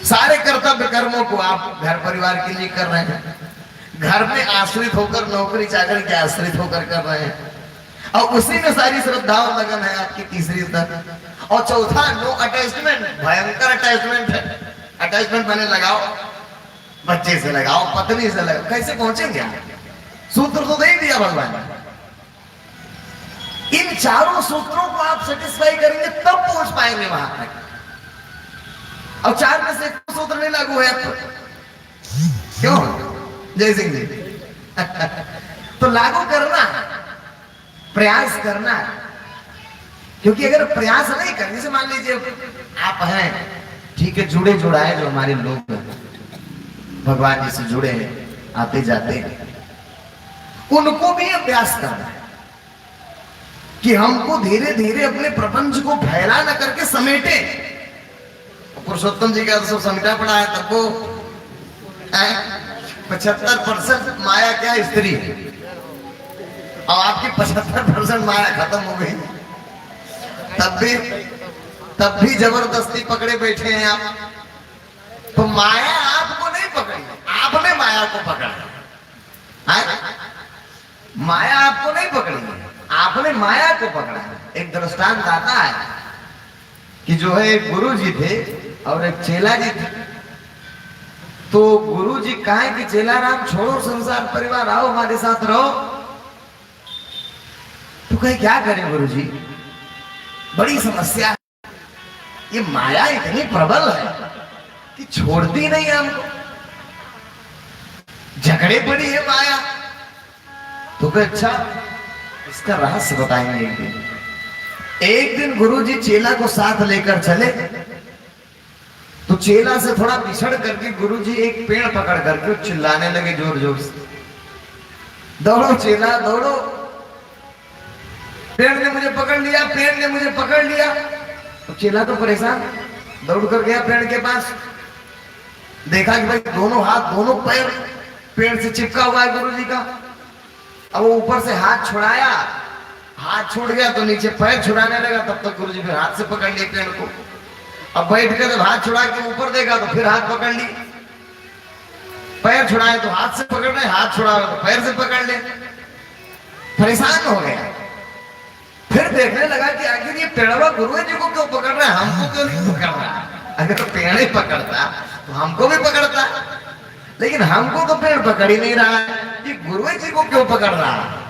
सारे कर्तव्य कर्मों को आप घर परिवार के लिए कर रहे हैं, घर में आश्रित होकर, नौकरी चाकरी के आश्रित होकर कर रहे हैं, और उसी में सारी श्रद्धा और लगन है आपकी, तीसरी तक। और चौथा, नो अटैचमेंट, भयंकर अटैचमेंट है। अटैचमेंट मैंने लगाओ, बच्चे से लगाओ, पत्नी से लगाओ, कैसे पहुंचेंगे आप? सूत्र तो नहीं दिया भगवान ने। इन चारों सूत्रों को आप सेटिस्फाई करेंगे तब पहुंच पाएंगे वहां तक। और 4 में से कोई सूत्र नहीं लागू है तो क्यों? जय सिंह जी तो लागू करना, प्रयास करना, क्योंकि अगर प्रयास नहीं करने, जैसे मान लीजिए आप हैं, ठीक है, जुड़े जुड़ाए जो हमारे लोग भगवान जी से जुड़े हैं, आते जाते हैं, उनको भी अभ्यास करना है कि हमको धीरे धीरे अपने प्रपंच को फैला न करके समेटे। पुरुषोत्तम जी का तो सब समेटा पड़ा है, तब को 75% माया क्या स्त्री है, और आपकी 75% माया खत्म हो गई, तब भी जबरदस्ती पकड़े बैठे हैं आप। तो माया आपको नहीं पकड़ी, आपने माया को पकड़ा है। माया आपको नहीं पकड़ी, आपने माया को पकड़ा। एक दृष्टांत आता है कि जो है एक गुरु जी थे और एक चेला जी थे। तो गुरु जी कहे कि चेला राम छोड़ो संसार परिवार, आओ हमारे साथ रहो। तो कहे क्या करें गुरु जी, बड़ी समस्या है, ये माया इतनी प्रबल है कि छोड़ती नहीं है हमको, झगड़े पड़ी है माया। तो कहे अच्छा, इसका रहस्य बताएंगे एक दिन। एक दिन गुरुजी चेला को साथ लेकर चले, तो चेला से थोड़ा पिछड़ करके गुरुजी एक पेड़ पकड़ करके चिल्लाने लगे जोर जोर से, दौड़ो चेला दौड़ो, पेड़ ने मुझे पकड़ लिया, पेड़ ने मुझे पकड़ लिया। तो चेला तो परेशान, दौड़ कर गया पेड़ के पास, देखा कि भाई दोनों हाथ दोनों पैर पेड़ से चिपका हुआ है गुरुजी का। अब वो ऊपर से हाथ छुड़ाया, हाथ छूट गया तो नीचे पैर छुड़ाने लगा, तब तक गुरुजी फिर हाथ से पकड़ लिए पेड़ को। अब बैठ कर जब हाथ छुड़ा के ऊपर देखा तो फिर हाथ पकड़ ली, पैर छुड़ाए तो हाथ से पकड़ रहे, हाथ छुड़ा तो पैर से पकड़ ले, परेशान हो गया। फिर देखने लगा कि आखिर ये पेड़वा गुरु जी को क्यों पकड़ रहा है, हमको क्यों नहीं पकड़ रहा। अगर पेड़ ही पकड़ता तो हमको भी पकड़ता, लेकिन हमको तो पेड़ पकड़ ही नहीं रहा है, ये गुरु जी को क्यों पकड़ रहा है।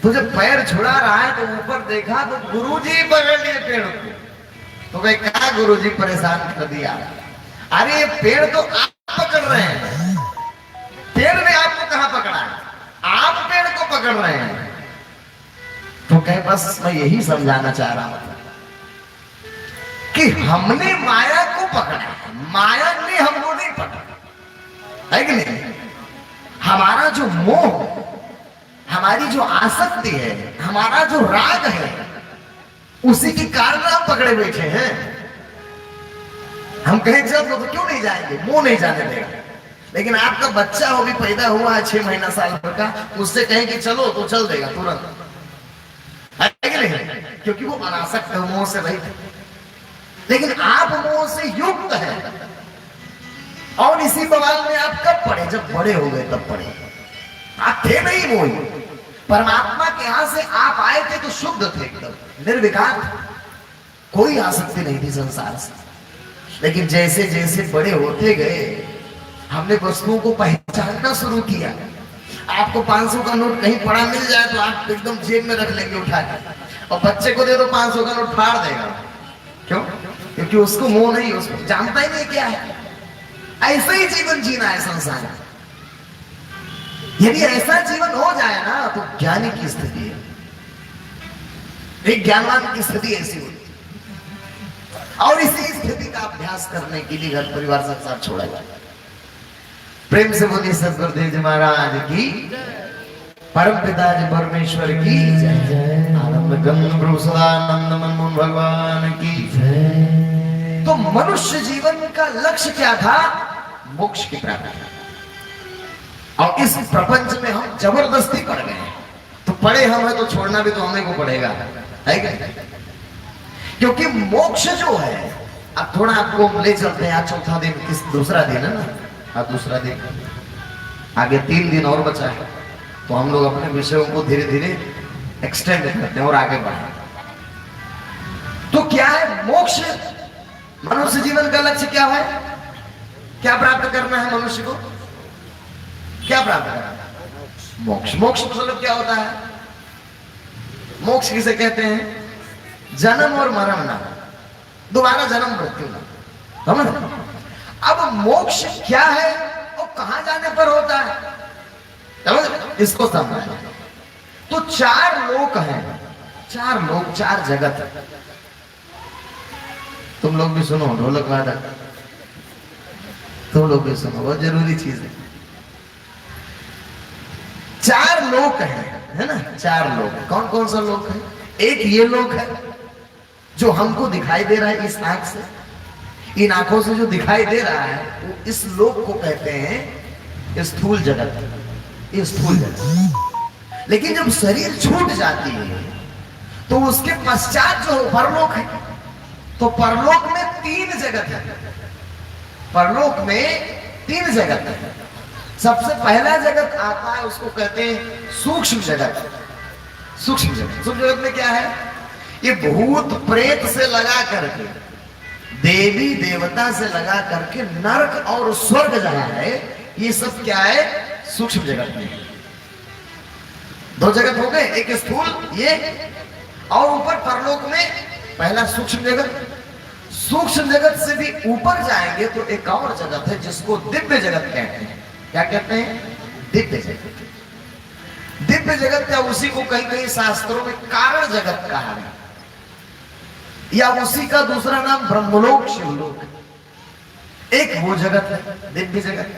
तो जब पैर छुड़ा रहा है तो ऊपर देखा तो गुरु जी पकड़ लिए पेड़ को। तो भाई क्या गुरु जी परेशान कर दिया, अरे ये पेड़ तो आप पकड़ रहे हैं, पेड़ ने आपको कहां पकड़ा है, आप पेड़ को पकड़ रहे हैं। तो कहे बस मैं यही समझाना चाह रहा हूं कि हमने माया को पकड़ा, माया ने हमको नहीं पकड़ा, है कि नहीं। हमारा जो मोह, हमारी जो आसक्ति है, हमारा जो राग है, उसी के कारण हम पकड़े बैठे हैं। हम कहें चलो तो क्यों नहीं जाएंगे, मोह नहीं जाने देगा। लेकिन आपका बच्चा हो भी पैदा हुआ है 6 महीना साल भर का, उससे कहें कि चलो तो चल देगा तुरंत, है कि नहीं, क्योंकि वो अनासक्त है, मोह से रहित। लेकिन आप मोह से युक्त हैं, और इसी बवाल में आप कब पड़े, जब बड़े हो गए तब पड़े। आप थे नहीं मोही, परमात्मा के यहां से आप आए थे तो शुद्ध थे, एकदम निर्विकार, कोई आसक्ति नहीं थी संसार से। लेकिन जैसे जैसे बड़े होते गए, हमने वस्तुओं को पहचानना शुरू किया। आपको 500 का नोट कहीं पड़ा मिल जाए तो आप एकदम जेब में रख लेंगे उठा के, और बच्चे को दे दो 500 का नोट फाड़ देगा। क्यों? क्योंकि उसको मोह नहीं, उसको जानता ही नहीं क्या है। ऐसा ही जीवन जीना है संसार। यदि ऐसा जीवन हो जाए ना तो ज्ञानी की स्थिति है, एक ज्ञानवान की स्थिति ऐसी होती है। और इसी स्थिति का अभ्यास करने के लिए घर परिवार संसार छोड़ा जाए। प्रेम से बोलिए सदगुरुदेव जी महाराज की, परम पिता जी परमेश्वर की जय। आनंद गंग प्रभु सदानंद मनमोहन भगवान की जय। तो मनुष्य जीवन का लक्ष्य क्या था? मोक्ष की प्राप्ति। और इस प्रपंच में हम जबरदस्ती पड़ गए हैं। तो पड़े हम है तो छोड़ना भी तो हमें को पड़ेगा, है क्या? क्योंकि मोक्ष जो है, अब थोड़ा आपको ले चलते हैं। आज चौथा दिन, किस दूसरा दिन है ना, आज दूसरा दिन, आगे 3 दिन और बचा है। तो हम लोग अपने विषयों को धीरे धीरे एक्सटेंड करते हैं और आगे बढ़े। तो क्या है मोक्ष? मनुष्य जीवन का लक्ष्य क्या है? क्या प्राप्त करना है मनुष्य को? क्या प्राप्त करना है? मोक्ष। मोक्ष मतलब क्या होता है? मोक्ष किसे कहते हैं? जन्म और मरण ना, दोबारा जन्म मृत्यु ना, समझ? अब मोक्ष क्या है और कहां जाने पर होता है, समझ? इसको समझना। तो 4 लोक हैं, 4 लोक, 4 जगत है। तुम लोग भी सुनो, ढोलक वादक तुम लोग भी सुनो, बहुत जरूरी चीज है। 4 लोक है ना? 4 लोक। कौन कौन सा लोक है? एक ये लोक है जो हमको दिखाई दे रहा है इस आंख से, इन आंखों से जो दिखाई दे रहा है, वो इस लोक को कहते हैं स्थूल जगत। ये स्थूल जगत। लेकिन जब शरीर छूट जाती है तो उसके पश्चात जो परलोक है, तो परलोक में 3 जगत है। परलोक में 3 जगत है। सबसे पहला जगत आता है, उसको कहते हैं सूक्ष्म जगत। सूक्ष्म जगत, सूक्ष्म जगत में क्या है? ये भूत प्रेत से लगा करके, देवी देवता से लगा करके, नरक और स्वर्ग जहां है, ये सब क्या है? सूक्ष्म जगत में। 2 जगत हो गए, एक स्थूल ये, और ऊपर परलोक में पहला सूक्ष्म जगत। सूक्ष्म जगत से भी ऊपर जाएंगे तो एक और जगत है जिसको दिव्य जगत कहते हैं। क्या कहते हैं? दिव्य जगत। दिव्य जगत या उसी को कहीं कहीं शास्त्रों में कारण जगत कहा है, या उसी का दूसरा नाम ब्रह्मलोक, शिवलोक। एक वो जगत है दिव्य जगत,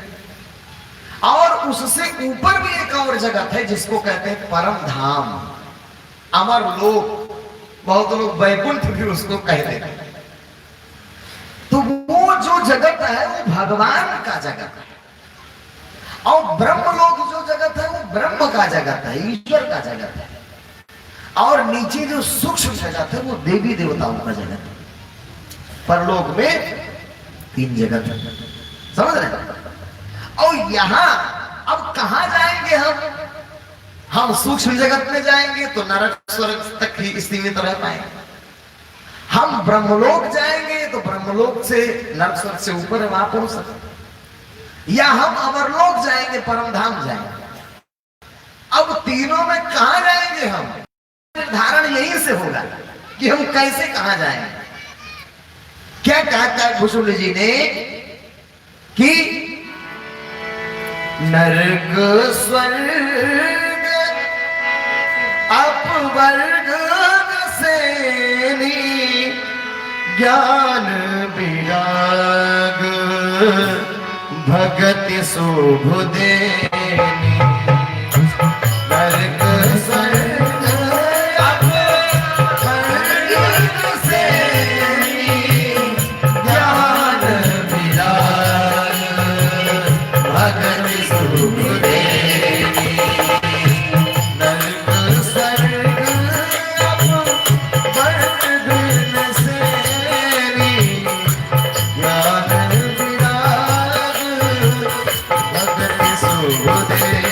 और उससे ऊपर भी एक और जगत है जिसको कहते हैं परम धाम, अमर लोक। बहुत लोग वैकुंठ भी उसको कहते हैं। तो वो जो जगत है वो भगवान का जगत है, और ब्रह्मलोक जो जगत है वो ब्रह्म का जगत है, ईश्वर का जगत है। और नीचे जो सूक्ष्म जगत है वो देवी देवताओं का जगत है। परलोक में 3 जगत है, समझ रहे? और यहां अब कहां जाएंगे हम सूक्ष्म जगत में जाएंगे तो नरक स्वर्ग तक ही सीमित रह पाएंगे। हम ब्रह्मलोक जाएंगे तो ब्रह्मलोक से नरक स्वर्ग से ऊपर वहां पहुंच सकते, या हम अमरलोक जाएंगे, परम धाम जाएंगे। अब तीनों में कहां जाएंगे हम? निर्धारण यहीं से होगा कि हम कैसे कहां जाएंगे। क्या कहा था भूषुल जी ने कि नरक स्वर्ग अपवर्ग सेनी ज्ञान विराग भगति शुभ देनी। नरक स्वर्ग अपवर्ग सेनी ज्ञान विराग भगति शुभ देनी। नरक स्वर्ग अपवर्ग सेनी ज्ञान विराग भगति शुभ देनी।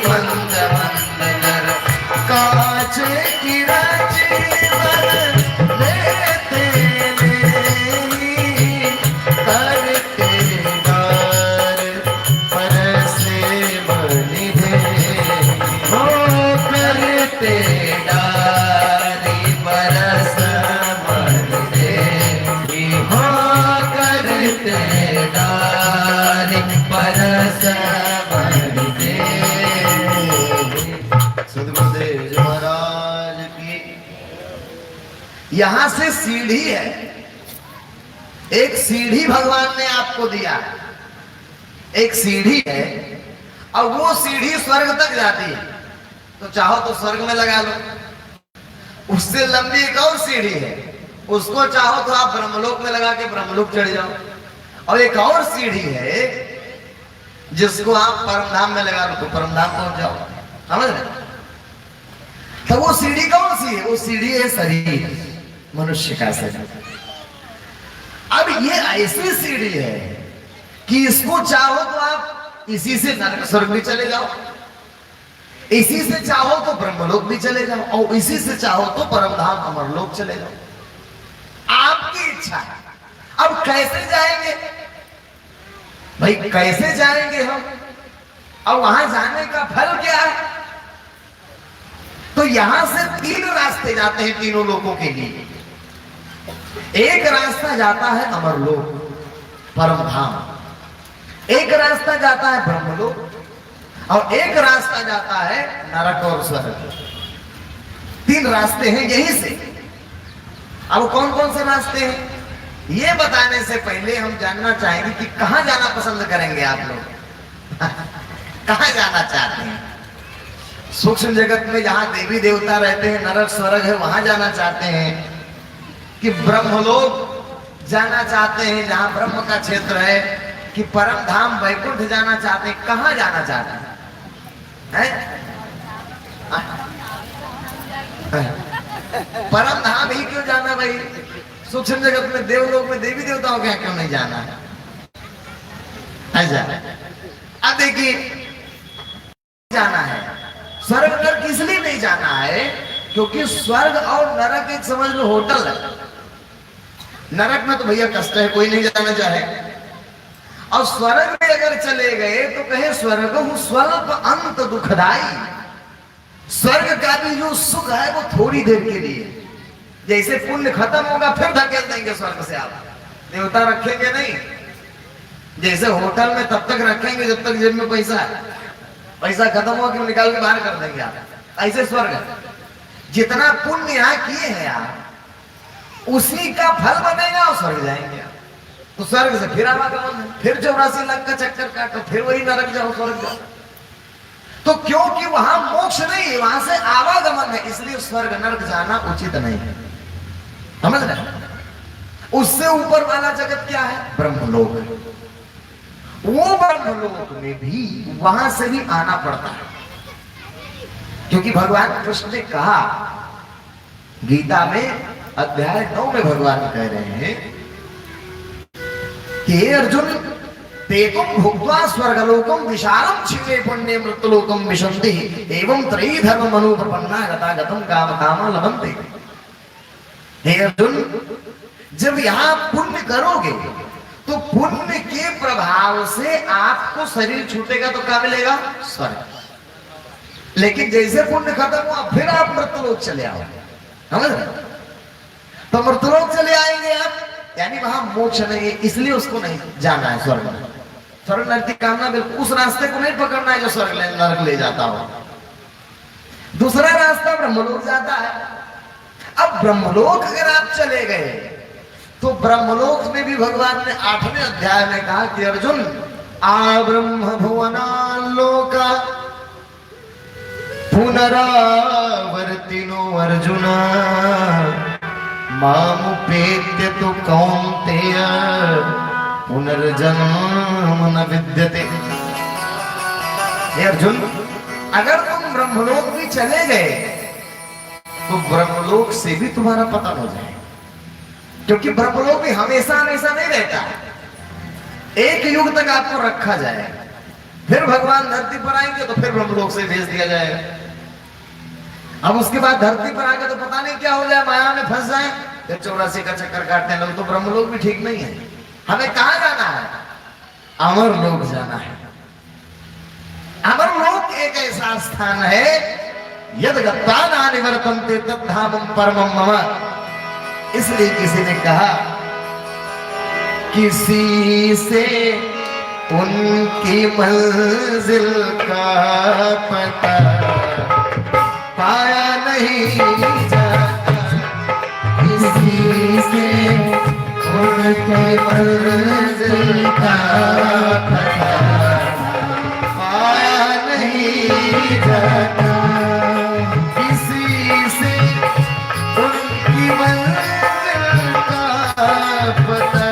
मंद मंद नर कांच की राजीवन लेते नहीं करते डार परसे बनिधे हो करते डारी परस बनिधे हो करते डारी परस बनिधे। सदगुरुदेव महाराज की। यहां से सीढ़ी है, एक सीढ़ी भगवान ने आपको दिया, एक सीढ़ी है और वो सीढ़ी स्वर्ग तक जाती है। तो चाहो तो स्वर्ग में लगा लो, उससे लंबी एक और सीढ़ी है, उसको चाहो तो आप ब्रह्मलोक में लगा के ब्रह्मलोक चढ़ जाओ। और एक और सीढ़ी है जिसको आप परमधाम में लगा लो तो परमधाम पहुंच जाओ। समझ रहे? तो वो सीढ़ी कौन सी है? वो सीढ़ी है शरीर, मनुष्य का शरीर। अब ये ऐसी सीढ़ी है कि इसको चाहो तो आप इसी से नरक स्वर्ग भी चले जाओ, इसी से चाहो तो ब्रह्मलोक भी चले जाओ, और इसी से चाहो तो परमधाम अमरलोक चले जाओ। आपकी इच्छा है। अब कैसे जाएंगे भाई, कैसे जाएंगे हम, और वहां जाने का फल क्या है? तो यहां से तीन रास्ते जाते हैं तीनों लोगों के लिए। एक रास्ता जाता है अमरलोक परमधाम, एक रास्ता जाता है ब्रह्मलोक, और एक रास्ता जाता है नरक और स्वर्ग। तीन रास्ते हैं यहीं से। अब कौन कौन से रास्ते हैं ये बताने से पहले हम जानना चाहेंगे कि कहां जाना पसंद करेंगे आप लोग। कहां जाना चाहते हैं? सूक्ष्म जगत में जहां देवी देवता रहते हैं, नरक स्वर्ग है, वहां जाना चाहते हैं कि ब्रह्मलोक जाना चाहते हैं जहां ब्रह्म का क्षेत्र है, कि परम धाम वैकुंठ जाना चाहते हैं? कहां जाना चाहते हैं? परम धाम ही क्यों जाना भाई? सूक्ष्म जगत में देवलोक में देवी देवताओं के क्यों नहीं जाना है? ऐसा अब देखिए, जाना है स्वर्ग नरक इसलिए नहीं जाना है क्योंकि स्वर्ग और नरक एक समझ लो होटल है। नरक में तो भैया कष्ट है, कोई नहीं जाना चाहे, और स्वर्ग में अगर चले गए तो कहे स्वर्ग हूं स्वल्प अंत दुखदाई। स्वर्ग का भी जो सुख है वो थोड़ी देर के लिए, जैसे पुण्य खत्म होगा फिर धकेल देंगे स्वर्ग से, आप देवता रखेंगे नहीं। जैसे होटल में तब तक रखेंगे जब तक जेब में पैसा है, पैसा खत्म हुआ कि निकाल के बाहर कर देंगे आप। ऐसे स्वर्ग जितना पुण्य यहाँ किए हैं आप उसी का फल बनेगा और स्वर्ग जाएंगे आप। तो स्वर्ग से फिर आवागमन है, फिर 84 लाख का चक्कर काटो, फिर वही नरक जाओ स्वर्ग जाओ। तो क्योंकि वहां मोक्ष नहीं है, वहां से आवागमन है, इसलिए स्वर्ग नरक जाना उचित नहीं है। समझ रहे? उससे ऊपर वाला जगत क्या है? ब्रह्मलोक। वो ब्रह्मलोक में भी वहां से भी आना पड़ता है, क्योंकि भगवान कृष्ण ने कहा गीता में अध्याय 9 में भगवान कह रहे हैं कि हे अर्जुन, तेकुम भुक्त्वा स्वर्गलोकम विशालम क्षिप्रे पुण्ये मृत्युलोकम विशन्ति एवं त्रयी धर्म अनुप्रपन्ना गतागतम काम कामा लभन्ते। हे अर्जुन, जब यहां पुण्य करोगे तो पुण्य के प्रभाव से आपको शरीर छूटेगा तो क्या मिलेगा? स्वर्ग। लेकिन जैसे पुण्य खत्म हुआ फिर आप मृत्युलोक चले आओ। समझ रहे? तो मृत्युलोक चले आएंगे आप, यानी वहां मोक्ष नहीं है, इसलिए उसको नहीं जाना है स्वर्ग में। स्वर्ग नरक की कामना बिल्कुल उस रास्ते को नहीं पकड़ना है जो स्वर्ग नरक ले जाता हो। दूसरा रास्ता ब्रह्मलोक जाता है। अब ब्रह्मलोक अगर आप चले गए तो ब्रह्मलोक में भी भगवान ने 8वें अध्याय में कहा कि अर्जुन, आ ब्रह्म भुवनालोका पुनरावर्तिनो अर्जुन मामुपेत्य तो कौन्तेय पुनर्जन्म न विद्यते। हे अर्जुन, अगर तुम ब्रह्मलोक भी चले गए तो ब्रह्मलोक से भी तुम्हारा पतन हो जाए, क्योंकि ब्रह्मलोक भी हमेशा हमेशा नहीं रहता, एक युग तक आपको रखा जाए। फिर भगवान धरती पर आएंगे तो फिर ब्रह्मलोक से भेज दिया जाएगा। अब उसके बाद धरती पर आके तो पता नहीं क्या हो जाए, माया में फंस जाए, फिर 84 का चक्कर काटने लगे तो ब्रह्मलोक भी ठीक नहीं है। हमें कहां जाना है? अमर लोक जाना है। अमर लोक एक ऐसा स्थान है, यद गत्वा न निवर्तन्ते तद्धामं परमं मम। इसलिए किसी ने कहा, किसी से उनकी मंजिल का पता पाया नहीं जाता, किसी से उनकी मंजिल का पता पाया नहीं जाता, किसी से उनकी मंजिल का पता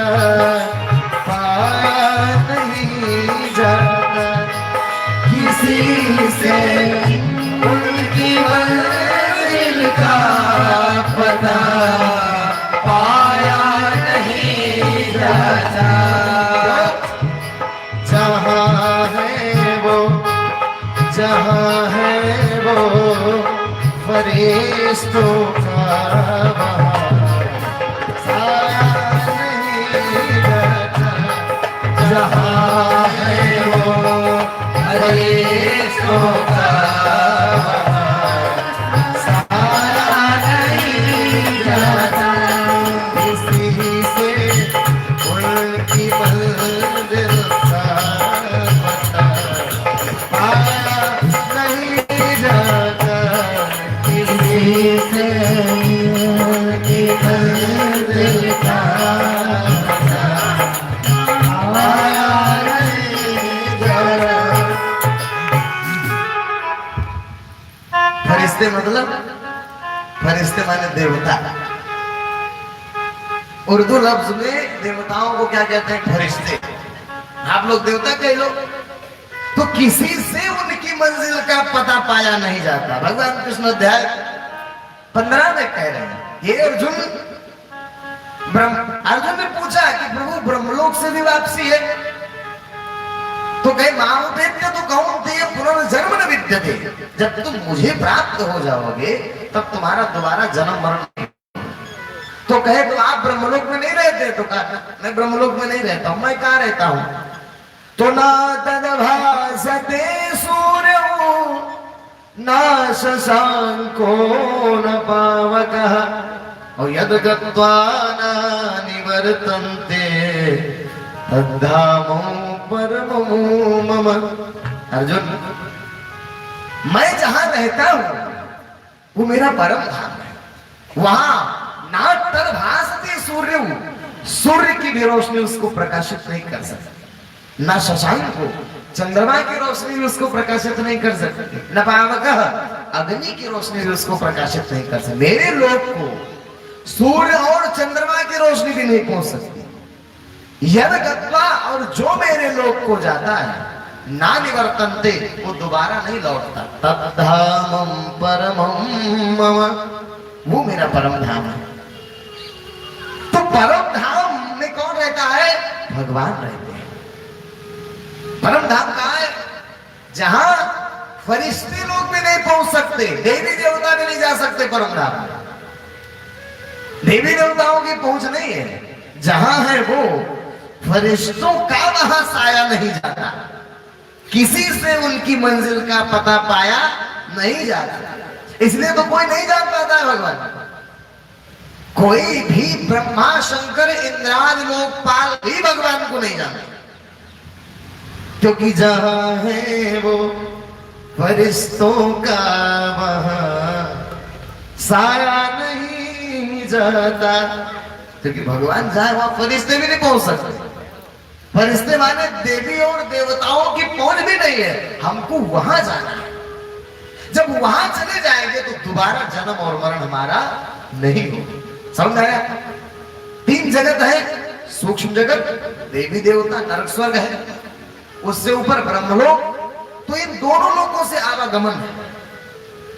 पाया नहीं जाता, किसी से उनकी मंजिल का पता पाया नहीं जाता। जहाँ है वो, जहाँ है वो फरिश्तों का बहार साया नहीं जाता, जहाँ है वो फरिश्तों का बहार साया नहीं जाता, किसी से उनकी मंजिल का पता पाया नहीं जाता, किसी से उनकी मंजिल का पता पाया नहीं जाता। फरिश्ते मतलब, फरिश्ते माने देवता। उर्दू लफ्ज में देवताओं को क्या कहते हैं? फरिश्ते। आप लोग देवता कह लो। तो किसी से उनकी मंजिल का पता पाया नहीं जाता। भगवान कृष्ण अध्याय 15 में कह रहे हैं, ये अर्जुन ने पूछा कि प्रभु ब्रह्मलोक से भी वापसी है? तो कहे मामुपेत्य तो कहूं ते पुनर्जन्म न विद्यते, जब तुम मुझे प्राप्त हो जाओगे तब तुम्हारा दोबारा जन्म मरण नहीं। तो कहे तो आप ब्रह्मलोक में नहीं रहते? तो कहा मैं ब्रह्मलोक में नहीं रहता हूं। मैं कहां रहता हूं? तो ना तदभासते सूर्य ना शशांको न पावकः और यद गत्वा न निवर्तन्ते तद्धामो परमो मम। अर्जुन, मैं जहां रहता हूं वो मेरा परम धाम है। वहां ना तदभासते सूर्य, सूर्य की भी रोशनी उसको प्रकाशित नहीं कर सकती, ना शशांक को, चंद्रमा की रोशनी भी उसको प्रकाशित नहीं कर सकती, न पावकः, अग्नि की रोशनी भी उसको प्रकाशित नहीं कर सकती। मेरे लोक को सूर्य और चंद्रमा की रोशनी भी नहीं पहुंच सकती। यद गत्वा, और जो मेरे लोक को जाता है, ना निवर्तन्ते, वो दोबारा नहीं लौटता, तद्धामं परमं मम, वो मेरा परम धाम है। तो परम धाम में कौन रहता है? भगवान रहते हैं। परम धाम कहाँ है? जहां फरिश्ते लोग भी नहीं पहुंच सकते, देवी देवता भी नहीं जा सकते परम धाम में। देवी देवताओं की पहुंच नहीं है। जहां है वो फरिश्तों का वहां साया नहीं जाता, किसी से उनकी मंजिल का पता पाया नहीं जाता। इसलिए तो कोई नहीं जान पाता है भगवान। कोई भी ब्रह्मा शंकर इंद्राज लोकपाल भी भगवान को नहीं जानते, क्योंकि जहां है वो फरिश्तों का वहां साया नहीं जाता, क्योंकि भगवान जाए वहां फरिश्ते भी नहीं पहुंच सकते। फरिश्ते माने देवी और देवताओं की पहुंच भी नहीं है। हमको वहां जाना है। जब वहां चले जाएंगे तो दोबारा जन्म और मरण हमारा नहीं होगा। समझ आया? 3 जगत है, सूक्ष्म जगत, देवी देवता, नरक स्वर्ग है, उससे ऊपर ब्रह्मलोक। तो इन दोनों लोकों से आवागमन है।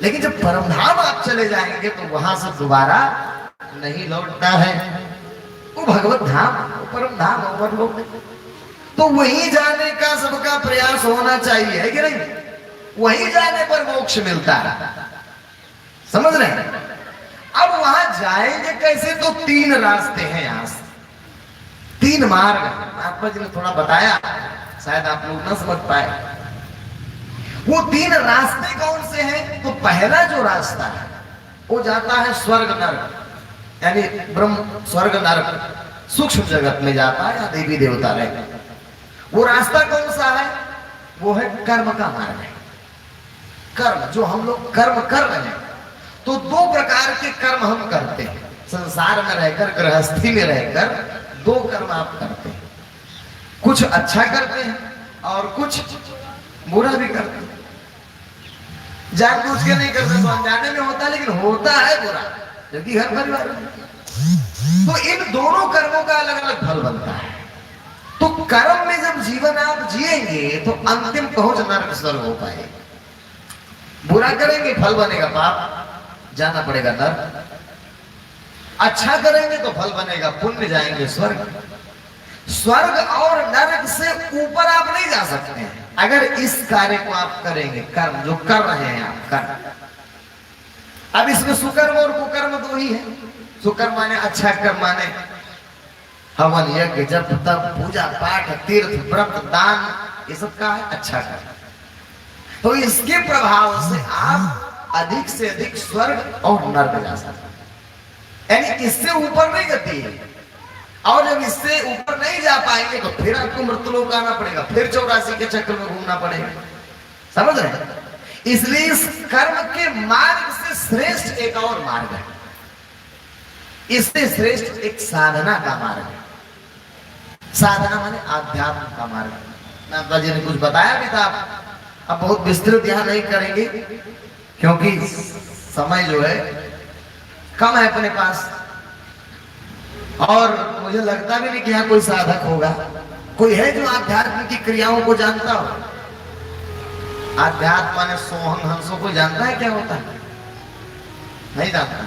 लेकिन जब परमधाम आप चले जाएंगे तो वहां से दोबारा नहीं लौटता है। वो भगवत धाम, वो परम धाम, वो परलोक। तो वहीं जाने का सबका प्रयास होना चाहिए, है कि नहीं? वहीं जाने पर मोक्ष मिलता है, समझ रहे हैं? अब वहां जाएंगे कैसे? तो 3 रास्ते हैं, यहां से 3 मार्ग। महात्मा जी ने थोड़ा बताया, शायद आप लोग ना समझ पाए। वो 3 रास्ते कौन से हैं? तो पहला जो रास्ता है वो जाता है स्वर्ग नरक, यानी ब्रह्म स्वर्ग नरक सूक्ष्म जगत में जाता है, या देवी देवता रहते। वो रास्ता कौन सा है? वो है कर्म का मार्ग है। कर्म, जो हम लोग कर्म कर रहे हैं, तो 2 प्रकार के कर्म हम करते हैं संसार में रहकर, गृहस्थी में रहकर 2 कर्म आप करते हैं। कुछ अच्छा करते हैं और कुछ बुरा भी करते हैं। जानबूझ के नहीं करते तो अनजाने में होता है, लेकिन होता है बुरा, क्योंकि हर परिवार में। तो इन दोनों कर्मों का अलग अलग फल बनता है। तो कर्म में जब जीवन आप जिएंगे तो अंतिम पहुंच नरक स्वर्ग हो पाएगा। बुरा करेंगे फल बनेगा पाप, जाना पड़ेगा नरक। अच्छा करेंगे तो फल बनेगा पुण्य, जाएंगे स्वर्ग। स्वर्ग और नरक से ऊपर आप नहीं जा सकते हैं अगर इस कार्य को आप करेंगे, कर्म जो कर रहे हैं आप कर्म। अब इसमें सुकर्म और कुकर्म 2 ही है। सुकर्म माने अच्छा कर्म, माने हवन यज्ञ जप तप पूजा पाठ तीर्थ व्रत दान, ये सब का है अच्छा कर्म। तो इसके प्रभाव से आप अधिक से अधिक स्वर्ग और नरक जा सकते हैं, यानी इससे ऊपर नहीं गति है। और जब इससे ऊपर नहीं जा पाएंगे तो फिर आपको मृत्युलोक आना पड़ेगा, फिर 84 के चक्कर में घूमना पड़ेगा, समझ रहे हैं? इसलिए इस कर्म के मार्ग से श्रेष्ठ एक और मार्ग है। इससे श्रेष्ठ एक साधना का मार्ग है। साधना माने आध्यात्म का मार्ग। नाथ जी ने कुछ बताया भी था, अब बहुत विस्तृत यहां नहीं करेंगे क्योंकि समय जो है कम है अपने पास, और मुझे लगता भी नहीं कि यहाँ कोई साधक होगा। कोई है जो आध्यात्म की क्रियाओं को जानता हो? आध्यात्म माने सोहम हंसों को जानता है क्या होता है? नहीं जानता।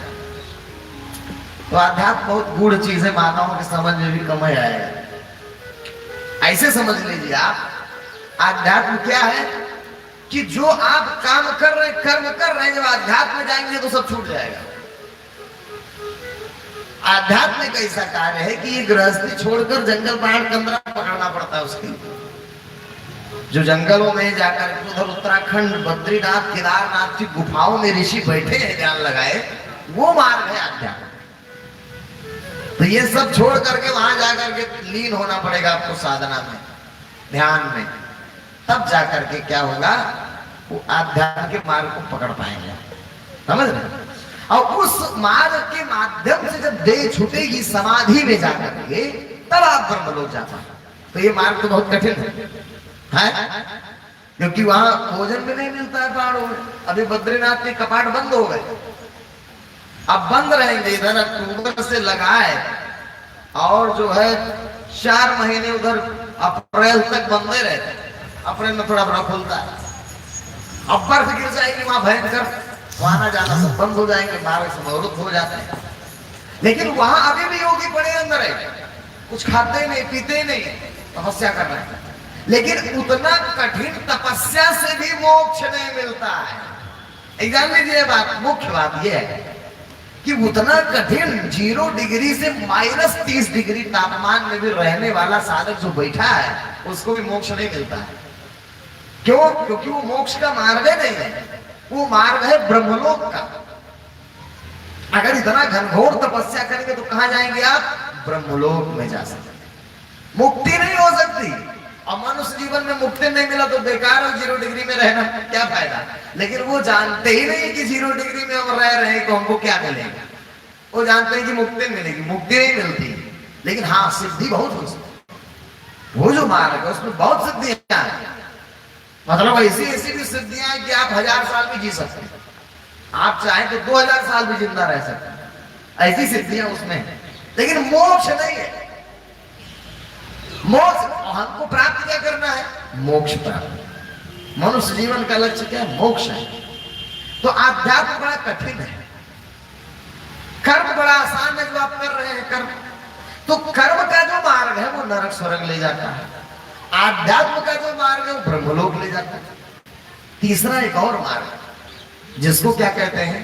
तो आध्यात्म बहुत गूढ़ चीज है, मानव के समझ में भी कम आएगा। ऐसे समझ लीजिए आप, आध्यात्म क्या है कि जो आप काम कर रहे, कर्म कर रहे हैं, जब आध्यात्म में जाएंगे तो सब छूट जाएगा। आध्यात्म एक ऐसा कार्य है कि ये गृहस्थी छोड़कर जंगल पहाड़ कंदरा पकड़ना पड़ता है उसके। जो जंगलों में जाकर उधर उत्तराखंड बद्रीनाथ केदारनाथ की गुफाओं में ऋषि बैठे हैं ध्यान लगाए, वो मार्ग है आध्यात्म। तो ये सब छोड़ करके वहां जाकर के लीन होना पड़ेगा आपको साधना में, ध्यान में, तब जाकर के क्या होगा, वो आध्यात्म के मार्ग को पकड़ पाएंगे, समझ रहे? और उस मार्ग के माध्यम से जब देह छूटेगी समाधि में जाकर के, तब आप ब्रह्मलोक जाता है। तो ये मार्ग तो बहुत कठिन है, क्योंकि वहां भोजन भी नहीं मिलता है पहाड़ों में। अभी बद्रीनाथ के कपाट बंद हो गए, अब बंद रहेंगे। इधर अक्टूबर से लगाए और जो है 4 महीने उधर अप्रैल तक बंदे रहते। अप्रैल में थोड़ा बर्फ खुलता है, अब बर्फ गिर जाएगी वहां भयंकर, वहां ना जाना सब बंद हो जाएंगे, मार्ग से अवरुद्ध हो जाते हैं। लेकिन वहां अभी भी योगी पड़े अंदर है, कुछ खाते ही नहीं पीते ही नहीं, तपस्या कर रहे हैं। लेकिन उतना कठिन तपस्या से भी मोक्ष नहीं मिलता है। जान लीजिए बात, मुख्य बात यह है कि उतना कठिन 0 डिग्री से -30 डिग्री तापमान में भी रहने वाला साधक जो बैठा है, उसको भी मोक्ष नहीं मिलता है। क्यों? क्योंकि वो मोक्ष का मार्ग नहीं है, वो मार्ग है ब्रह्मलोक का। अगर इतना घनघोर तपस्या करेंगे तो कहां जाएंगे आप? ब्रह्मलोक में जा सकते। मुक्ति नहीं हो सकती, और मनुष्य जीवन में मुक्ति नहीं मिला तो बेकार है 0 डिग्री में रहना, क्या फायदा? लेकिन वो जानते ही नहीं कि 0 डिग्री में हम रह रहे हैं तो हमको क्या मिलेगा। वो जानते हैं कि मुक्ति मिलेगी, मुक्ति नहीं मिलती। लेकिन हाँ, सिद्धि बहुत हो सकती। वो जो मार्ग है उसमें बहुत सिद्धियां हैं, मतलब ऐसी ऐसी भी सिद्धियां हैं कि आप 1000 साल भी जी सकते हैं। आप चाहें तो 2000 साल भी जिंदा रह सकते हैं, ऐसी सिद्धियां उसमें है। लेकिन मोक्ष नहीं है। मोक्ष हमको प्राप्त क्या करना है? मोक्ष प्राप्त। मनुष्य जीवन का लक्ष्य क्या है? मोक्ष है। तो आध्यात्म बड़ा कठिन है, कर्म बड़ा आसान है जो आप कर रहे हैं कर्म। तो कर्म का जो मार्ग है वो नरक स्वर्ग ले जाता है, आध्यात्म का जो मार्ग है वो ब्रह्मलोक ले जाता है। तीसरा एक और मार्ग जिसको क्या कहते हैं,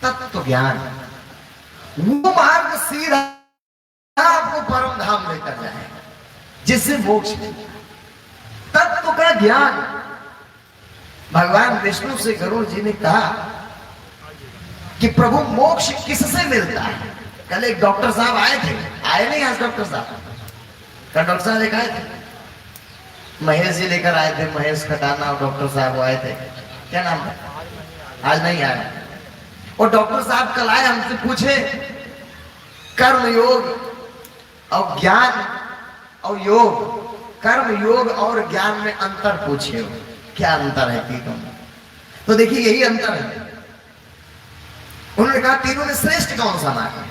तत्व ज्ञान। वो मार्ग सीधा आपको परम धाम लेकर जाए, जिससे मोक्ष मिले। तत्व का ज्ञान। भगवान विष्णु से गरुड़ जी ने कहा कि प्रभु मोक्ष किससे मिलता है। कल एक डॉक्टर साहब आए थे, आए नहीं आज डॉक्टर साहब, कल डॉक्टर साहब लेकर आए थे, महेश जी लेकर आए थे, महेश खटाना और डॉक्टर साहब आए थे, क्या नाम है, आज नहीं आए। और डॉक्टर साहब कल आए, हमसे पूछे कर्म योग और ज्ञान और योग, कर्म योग और ज्ञान में अंतर पूछे हो, क्या अंतर है तीनों में। तो देखिए यही अंतर है। उन्होंने कहा तीनों में श्रेष्ठ कौन सा मार्ग है,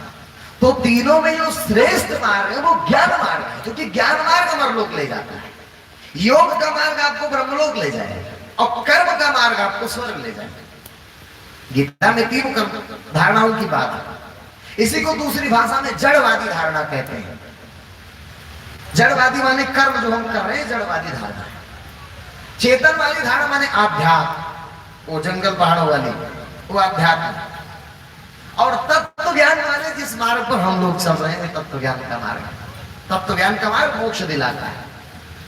तो तीनों में जो श्रेष्ठ मार्ग है वो ज्ञान मार्ग है, क्योंकि ज्ञान मार्ग अमरलोक ले जाता है, योग का मार्ग आपको ब्रह्मलोक ले जाएगा और कर्म का मार्ग आपको स्वर्ग ले जाएगा। गीता में तीनों कर्म धारणाओं की बात है। इसी को दूसरी भाषा में जड़वादी धारणा कहते हैं। जड़वादी माने कर्म जो हम कर रहे हैं, जड़वादी धारणा है। चेतन वाली धारणा माने आध्यात्म, वो जंगल पहाड़ों वाली, वो आध्यात्म। और तत्व ज्ञान माने जिस मार्ग पर हम लोग चल रहे हैं, तत्व ज्ञान का मार्ग। तत्व ज्ञान का मार्ग मोक्ष दिलाता है,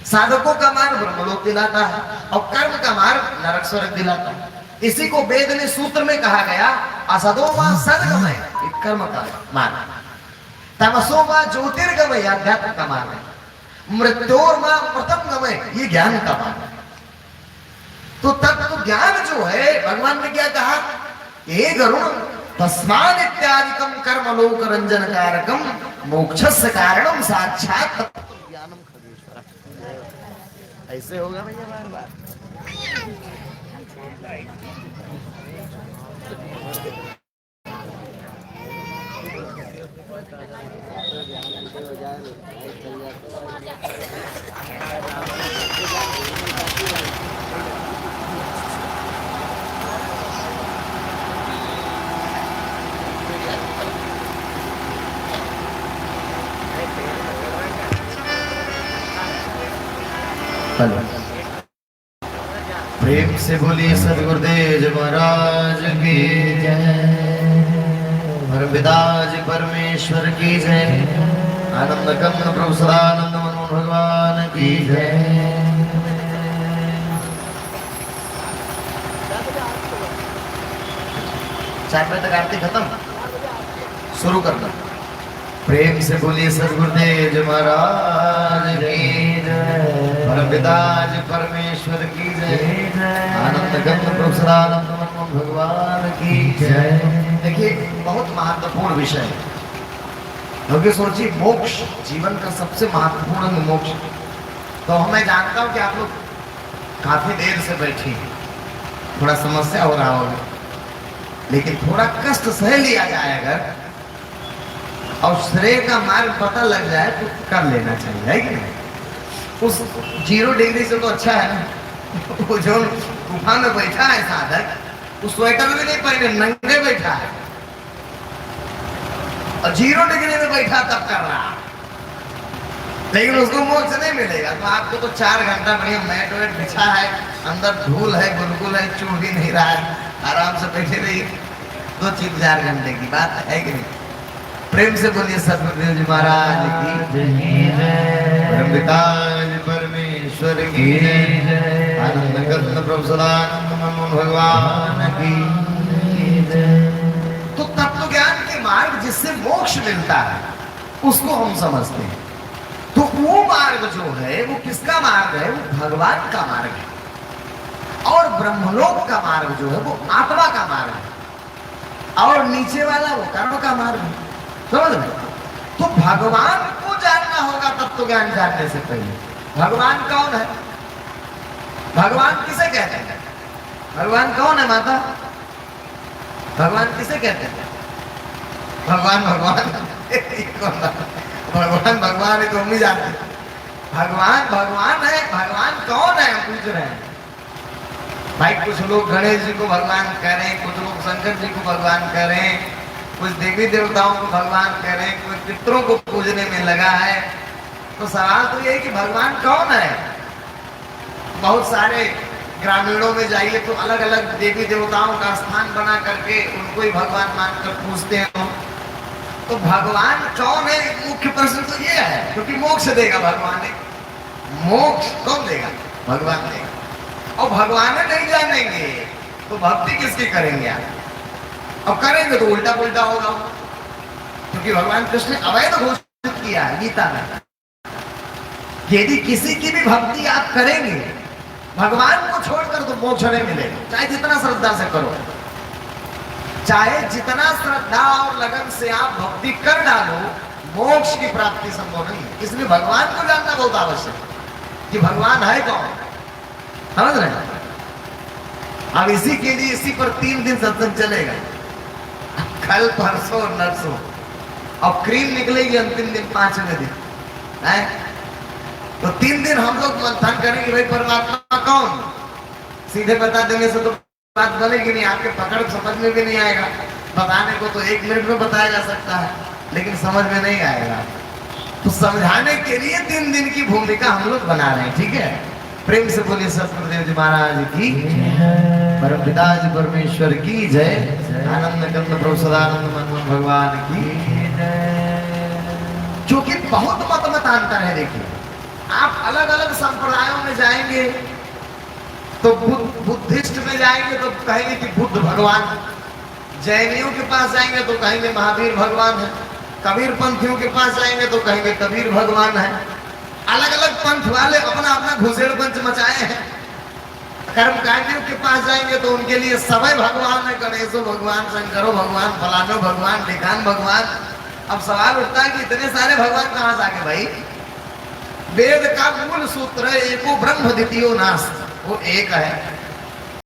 साधकों का मार्ग ब्रह्मलोक दिलाता है और कर्म का मार्ग नरक स्वर्ग दिलाता है। इसी को वेद में सूत्र में कहा गया, असदो वा सद्गमय, कर्म का मार्ग, तमसो वा ज्योतिर्गमय, अध्यात्म का मार्ग, मृत्योर वा प्रथम गमय, ये ज्ञान का मार्ग। तो तत्व ज्ञान जो है, भगवान ने क्या कहा, हे गरुड़ तस्माद इत्यादिकम कर्मलोक रंजन कारकम मोक्षस्य कारणम साक्षात तत्व ज्ञानम खगेश्वर। ऐसे होगा भैया बार बार। प्रेम से बोलिए सदगुरुदेव महाराज की जय, परमपिताजी परमेश्वर की जय, आनंद कंद प्रभु सदानंद मनोहर भगवान की जय। चार बजे तक आरती खत्म, शुरू करना। प्रेम से बोलिए सदगुरुदेव महाराज की जय, परमपिताजी परमेश्वर की जय, आनंद गंध प्रभु सदानंद मनोहर भगवान की जय। देखिए बहुत महत्वपूर्ण विषय है, क्योंकि सोचिए मोक्ष जीवन का सबसे महत्वपूर्ण अंग मोक्ष। तो मैं जानता हूं कि आप लोग काफी देर से बैठे हैं, थोड़ा समस्या हो रहा होगा, लेकिन थोड़ा कष्ट सह लिया जाए अगर, और श्रेय का मार्ग पता लग जाए तो कर लेना चाहिए, है कि नहीं। उस 0 डिग्री से तो अच्छा है ना, वो जो गुफा में बैठा है साधक, वो स्वेटर भी नहीं पहने, नंगे बैठा है और 0 डिग्री में बैठा तब कर रहा, लेकिन उसको मोक्ष नहीं मिलेगा। तो आपको तो 4 घंटा बढ़िया मैट वेट बिछा है, अंदर धूल है, गुलगुल है, चूड़ भी नहीं रहा है, आराम से बैठे रहिए, 2-4 घंटे की बात है कि नहीं। प्रेम से बोलिए सदगुरुदेव जी महाराज की जय, परमपिताजी परमेश्वर की जय, आनंद कंद प्रभु सदानंद मनोहर भगवान की जय। तो तत्व ज्ञान के मार्ग जिससे मोक्ष मिलता है उसको हम समझते हैं। तो वो मार्ग जो है वो किसका मार्ग है, वो भगवान का मार्ग है। और ब्रह्मलोक का मार्ग जो है वो आत्मा का मार्ग है, और नीचे वाला वो कर्म का मार्ग है। समझ में? तो भगवान को जानना होगा तत्व ज्ञान जानने से पहले। भगवान कौन है, भगवान किसे कहते हैं, भगवान कौन है माता, भगवान किसे कहते हैं, भगवान भगवान भगवान भगवान है तो हम ही जानते हैं। भगवान भगवान है, भगवान कौन है हम पूछ रहे हैं भाई। कुछ लोग गणेश जी को भगवान कह रहे हैं, कुछ लोग शंकर जी को भगवान कह रहे हैं, कुछ देवी देवताओं को भगवान कह रहे हैं, कोई पितरों को पूजने में लगा है, तो सवाल तो ये है कि भगवान कौन है। बहुत सारे ग्रामीणों में जाइए तो अलग अलग देवी देवताओं का स्थान बना करके उनको ही भगवान मानकर पूछते हैं। तो भगवान कौन है, मुख्य प्रश्न तो ये है, क्योंकि मोक्ष देगा भगवान ने। मोक्ष कौन देगा? भगवान देगा। और भगवान नहीं जानेंगे तो भक्ति किसकी करेंगे आप? अब करेंगे तो उल्टा पुल्टा होगा, क्योंकि भगवान कृष्ण ने अवैध घोषित किया है गीता में, यदि किसी की भी भक्ति आप करेंगे भगवान को छोड़कर तो मोक्ष नहीं मिलेगा, चाहे जितना श्रद्धा से करो, चाहे जितना श्रद्धा और लगन से आप भक्ति कर डालो, मोक्ष की प्राप्ति संभव नहीं है। इसलिए भगवान को जानना बहुत आवश्यक है कि भगवान है कौन, समझ रहे हैं? अब इसी के लिए इसी पर 3 दिन सत्संग चलेगा, कल परसों नरसों, और क्रीम निकलेगी अंतिम दिन 5वें दिन है। तो 3 दिन हम लोग मंथन करेंगे भाई परमात्मा कौन। सीधे बता देने से तो बात बनेगी नहीं, आपके पकड़ समझ में भी नहीं आएगा। बताने को तो 1 मिनट में बताया जा सकता है, लेकिन समझ में नहीं आएगा। तो समझाने के लिए 3 दिन की भूमिका हम लोग बना रहे हैं, ठीक है? प्रेम से बोलिए सतगुरुदेव जी महाराज की, परमपिता जी परमेश्वर की जय। आनंद कंद प्रभु सदानंद मनमोहन भगवान की। क्योंकि बहुत मतांतर है। देखिए, आप अलग अलग संप्रदायों में जाएंगे तो बुद्धिस्ट में जाएंगे तो कहेंगे कि बुद्ध भगवान, जैनियों के पास जाएंगे तो कहेंगे महावीर भगवान है, कबीर पंथियों के पास जाएंगे तो कहेंगे कबीर भगवान है। अलग अलग पंथ वाले अपना अपना घुसेड़ पंच मचाए हैं। कर्मकांडियों के पास जाएंगे तो उनके लिए सभी भगवान है, गणेशो भगवान, शंकरो भगवान, फलानो भगवान, ढिकान भगवान। अब सवाल उठता है कि इतने सारे भगवान कहां से आ गए भाई? वेद का मूल सूत्र है एको ब्रह्म द्वितीयो नास्ति, वो एक है।